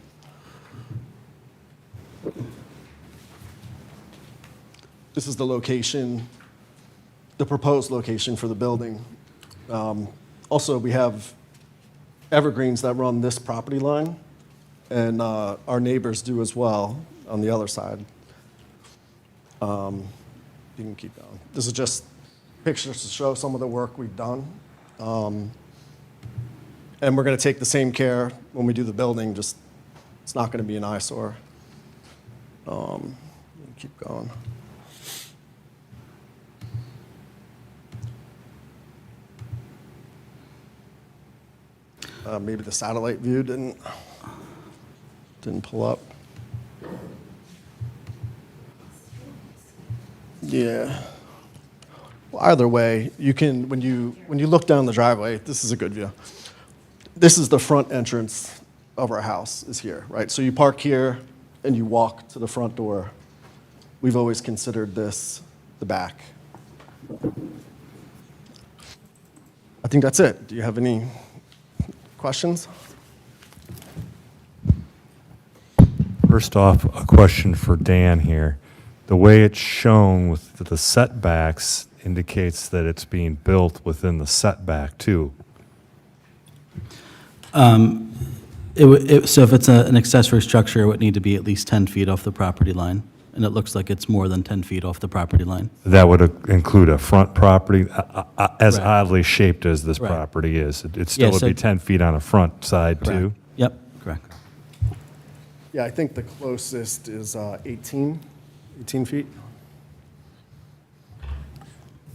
This is the location, the proposed location for the building. Also, we have evergreens that run this property line, and our neighbors do as well on the other side. You can keep going. This is just pictures to show some of the work we've done. And we're going to take the same care when we do the building, just it's not going to be an eyesore. Keep going. Maybe the satellite view didn't pull up. Yeah. Well, either way, you can when you look down the driveway, this is a good view. This is the front entrance of our house is here, right? So you park here and you walk to the front door. We've always considered this the back. I think that's it. Do you have any questions? First off, a question for Dan here. The way it's shown with the setbacks indicates that it's being built within the setback too. So if it's an accessory structure, it would need to be at least 10 feet off the property line, and it looks like it's more than 10 feet off the property line. That would include a front property, as Correct. oddly shaped as this Right. property is. It still Yeah, would so- be 10 feet on the front side Correct. too? Yep, correct. Yeah, I think the closest is 18 feet.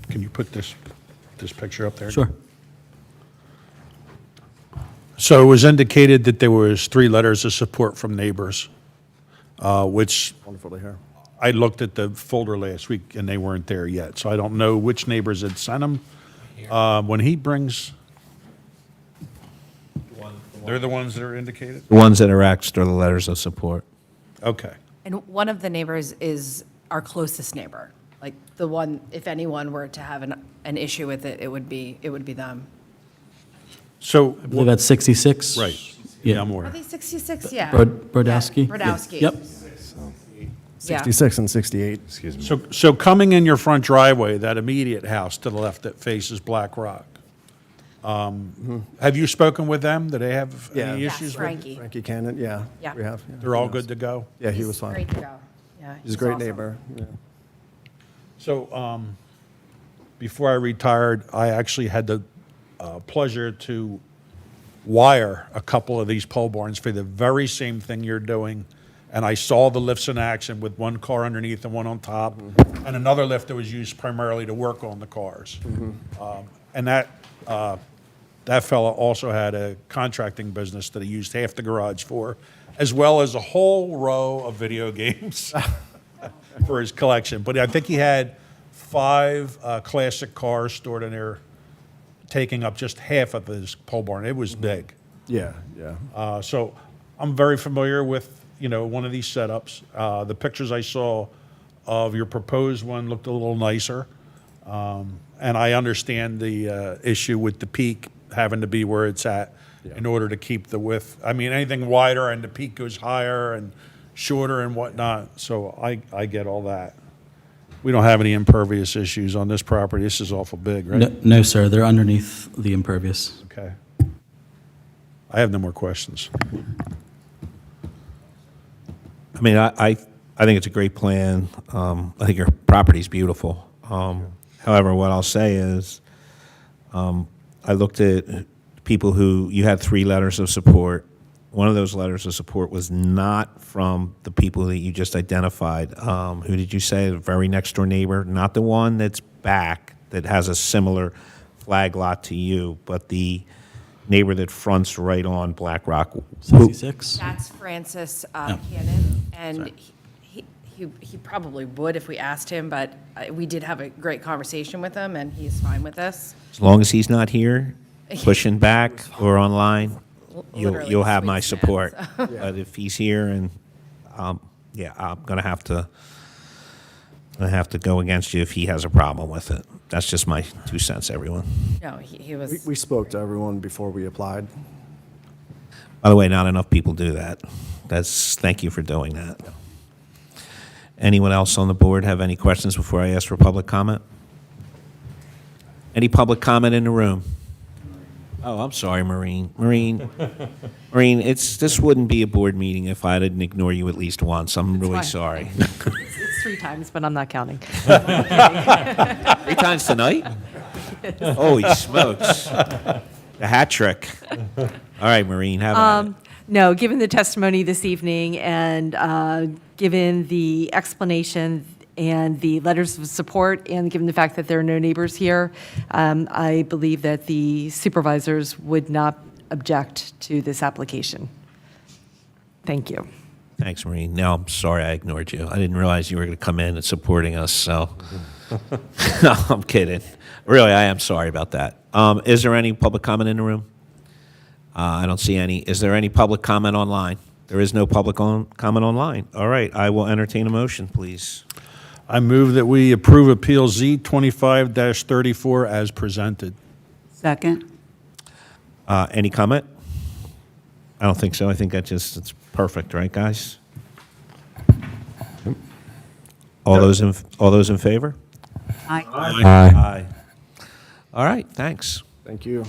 Can you put this picture up there? Sure. So it was indicated that there was 3 letters of support from neighbors, which Wonderful to hear. I looked at the folder last week and they weren't there yet. So I don't know which neighbors had sent them. When he brings, they're the ones that are indicated? The ones that are Xed are the letters of support. Okay. And one of the neighbors is our closest neighbor. Like the one, if anyone were to have an issue with it, it would be them. So. I believe that's 66? Right. Yeah. I'm Are aware. they 66? Yeah. Brodowski? Yeah, Brodowski. Yep. Yeah. 66 and 68. Excuse me. So coming in your front driveway, that immediate house to the left that faces Black Rock, have you spoken with them? Do they have any Yes, issues with? Frankie. Frankie Cannon, yeah. Yeah. We have. Yeah. They're all good to go? Yeah, he was fine. Great to go. Yeah. He's a great awesome. neighbor. Yeah. So, before I retired, I actually had the pleasure to wire a couple of these pole barns for the very same thing you're doing. And I saw the lifts in action with one car underneath and one on top, and another lift that was used primarily to work on the cars. And that fella also had a contracting business that he used half the garage for, as well as a whole row of video games for his collection. But I think he had 5 classic cars stored in there, taking up just half of his pole barn. It was big. Yeah, yeah. So I'm very familiar with, one of these setups. The pictures I saw of your proposed one looked a little nicer. And I understand the issue with the peak having to be where it's at in order to keep the width. I mean, anything wider and the peak goes higher and shorter and whatnot. So I get all that. We don't have any impervious issues on this property. This is awful big, right? No, sir, they're underneath the impervious. Okay. I have no more questions. I mean, I think it's a great plan. I think your property's beautiful. However, what I'll say is, I looked at people who, you had 3 letters of support, one of those letters of support was not from the people that you just identified. Who did you say? The very next door neighbor? Not the one that's back that has a similar flag lot to you, but the neighbor that fronts right on Black Rock. 66? That's Francis Cannon, and he probably would if we asked him, but we did have a great conversation with him, and he's fine with this. As long as he's not here, pushing back or online, Literally you'll have sweet my snaps. support. But if he's here, and yeah, I'm gonna have to go against you if he has a problem with it. That's just my 2 cents, everyone. No, he was. We spoke to everyone before we applied. By the way, not enough people do that. Thank you for doing that. Anyone else on the board have any questions before I ask for public comment? Any public comment in the room? Oh, I'm sorry, Maureen. Maureen, this wouldn't be a board meeting if I didn't ignore you at least once. I'm really fine. sorry. It's 3 times, but I'm not counting. 3 times tonight? Holy smokes. The hat trick. All right, Maureen, have a minute. No, given the testimony this evening and given the explanation and the letters of support, and given the fact that there are no neighbors here, I believe that the supervisors would not object to this application. Thank you. Thanks, Maureen. No, I'm sorry I ignored you. I didn't realize you were going to come in and supporting us, so. No, I'm kidding. Really, I am sorry about that. Is there any public comment in the room? I don't see any. Is there any public comment online? There is no public comment online. All right, I will entertain a motion, please. I move that we approve Appeal Z 25-34 as presented. Second. Any comment? I don't think so. I think it's perfect, right, guys? All those in favor? Aye. Aye. All right, thanks. Thank you.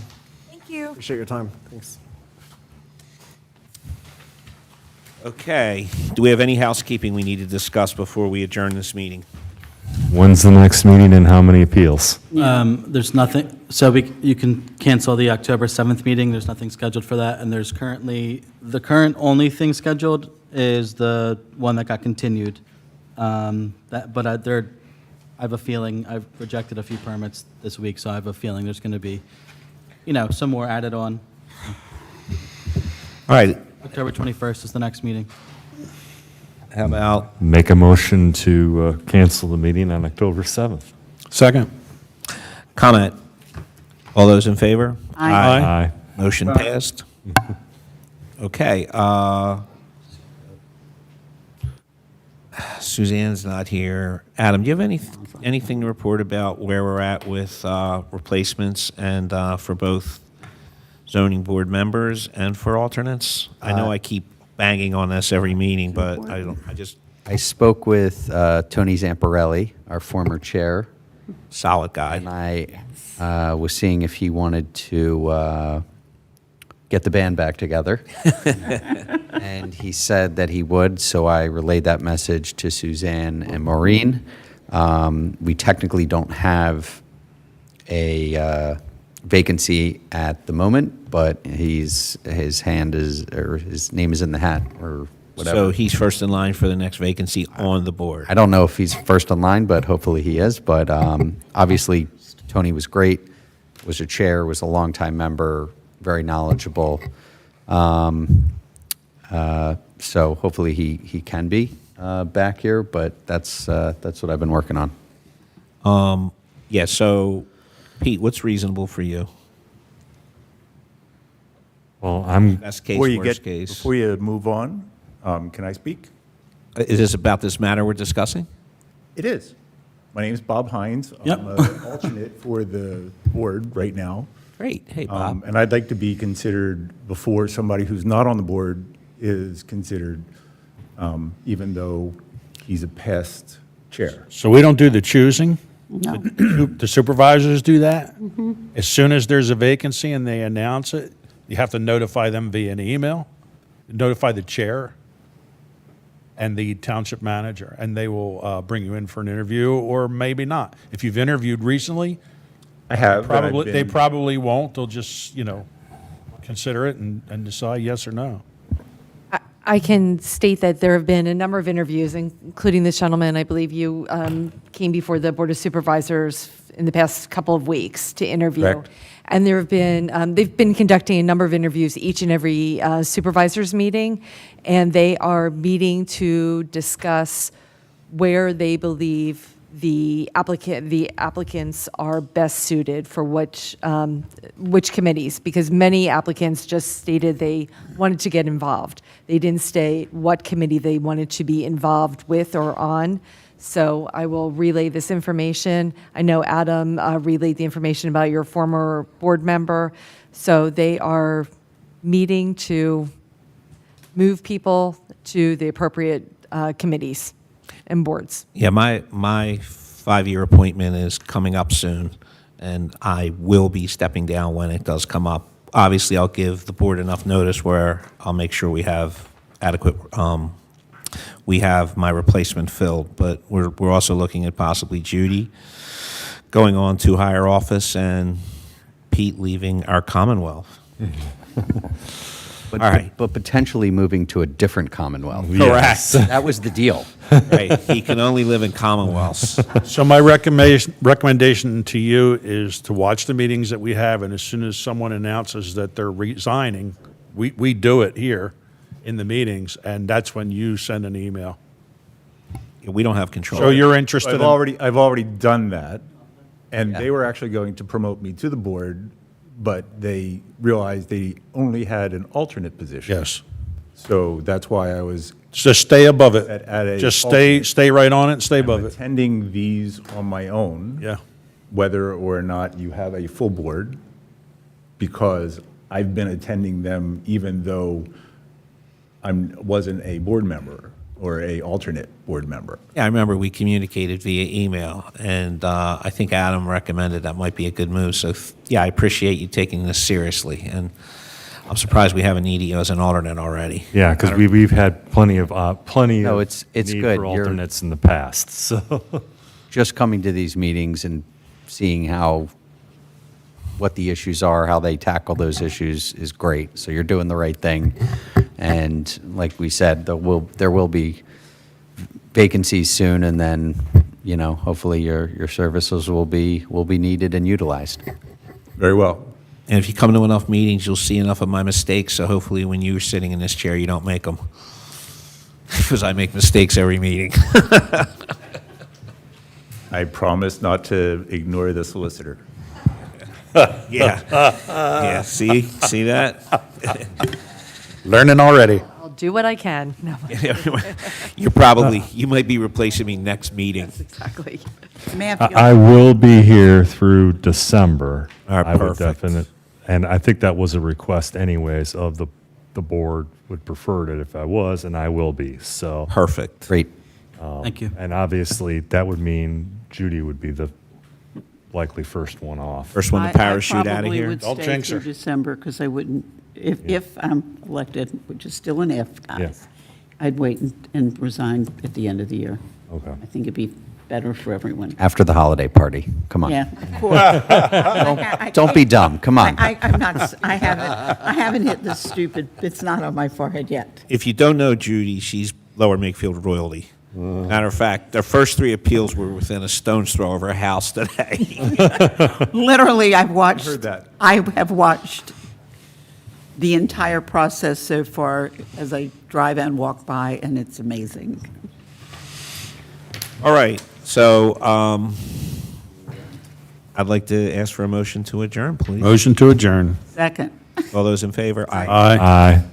Thank you. Appreciate your time. Thanks. Okay, do we have any housekeeping we need to discuss before we adjourn this meeting? When's the next meeting and how many appeals? There's nothing, so you can cancel the October 7th meeting, there's nothing scheduled for that, and there's the current only thing scheduled is the one that got continued. But I have a feeling, I've rejected a few permits this week, so I have a feeling there's going to be, some more added on. All right. October 21st is the next meeting. How about? Make a motion to cancel the meeting on October 7th. Second. Comment? All those in favor? Aye. Aye. Motion passed. Okay. Suzanne's not here. Adam, do you have anything to report about where we're at with replacements and for both zoning board members and for alternates? I know I keep banging on this every meeting, but I spoke with Tony Zamparelli, our former chair. Solid guy. And I was seeing if he wanted to get the band back together. And he said that he would, so I relayed that message to Suzanne and Maureen. We technically don't have a vacancy at the moment, but his name is in the hat or whatever. So he's first in line for the next vacancy on the board. I don't know if he's first in line, but hopefully he is. But obviously, Tony was great, was a chair, was a longtime member, very knowledgeable. So hopefully he can be back here, but that's what I've been working on. Yeah, so Pete, what's reasonable for you? Well, Best case, Before you worst case. Before you move on, can I speak? Is this about this matter we're discussing? It is. My name is Bob Hines. Yep. I'm an alternate for the board right now. Great. Hey, Bob. And I'd like to be considered before somebody who's not on the board is considered, even though he's a past chair. So we don't do the choosing? No. The supervisors do that? As soon as there's a vacancy and they announce it, you have to notify them via an email, notify the chair and the township manager, and they will bring you in for an interview, or maybe not. If you've interviewed recently, I have. but I've they been- probably won't. They'll just, consider it and decide yes or no. I can state that there have been a number of interviews, including this gentleman. I believe you came before the Board of Supervisors in the past couple of weeks to interview. Correct. And there have been, they've been conducting a number of interviews each and every supervisors meeting, and they are meeting to discuss where they believe the applicants are best suited for which committees, because many applicants just stated they wanted to get involved. They didn't state what committee they wanted to be involved with or on. So I will relay this information. I know Adam relayed the information about your former board member. So they are meeting to move people to the appropriate committees and boards. Yeah, my 5-year appointment is coming up soon, and I will be stepping down when it does come up. Obviously, I'll give the board enough notice where I'll make sure we have adequate, we have my replacement filled, but we're also looking at possibly Judy going on to higher office and Pete leaving our Commonwealth. But, All right. but potentially moving to a different Commonwealth. Correct. That was the deal. Right, he can only live in Commonwealths. So my recommendation to you is to watch the meetings that we have, and as soon as someone announces that they're resigning, we do it here in the meetings, and that's when you send an email. We don't have control. So you're interested I've already done that, and they were actually going to promote me to the board, but they realized they only had an alternate position. Yes. So that's why I was. Just stay above it. At a Just alternate. stay right on it and stay above I'm it. attending these on my own. Yeah. Whether or not you have a full board, because I've been attending them even though wasn't a board member or a alternate board member. Yeah, I remember we communicated via email, and I think Adam recommended that might be a good move. So, yeah, I appreciate you taking this seriously, and I'm surprised we haven't needed you as an alternate already. Yeah, because we've had plenty of No, it's need good. for You're- alternates in the past. So Just coming to these meetings and seeing what the issues are, how they tackle those issues is great. So you're doing the right thing. And like we said, there will be vacancies soon, and then, hopefully your services will be needed and utilized. Very well. And if you come to enough meetings, you'll see enough of my mistakes, so hopefully when you're sitting in this chair, you don't make them. Because I make mistakes every meeting. I promise not to ignore the solicitor. Yeah. Yeah, see that? Learning already. I'll do what I can. No, You might be replacing me next meeting. exactly. I will be here through December. All right, I would perfect. and I think that was a request anyways of the board would prefer it if I was, and I will be, so. Perfect. Great. Thank you. And obviously, that would mean Judy would be the likely first one off. First one to parachute out of here. I probably would Don't stay jinx through her. December, because I wouldn't, if I'm elected, which is still an if, guys, Yes. I'd wait and resign at the end of the year. Okay. I think it'd be better for everyone. After the holiday party. Come on. Yeah, of course. Don't be dumb. Come on. I'm not, I haven't hit the stupid, it's not on my forehead yet. If you don't know Judy, she's Lower Makefield royalty. Matter of fact, their first 3 appeals were within a stone's throw of her house today. Literally, I've watched. Heard that. I have watched the entire process so far as I drive and walk by, and it's amazing. All right, so I'd like to ask for a motion to adjourn, please. Motion to adjourn. Second. All those in favor? Aye. Aye. Aye.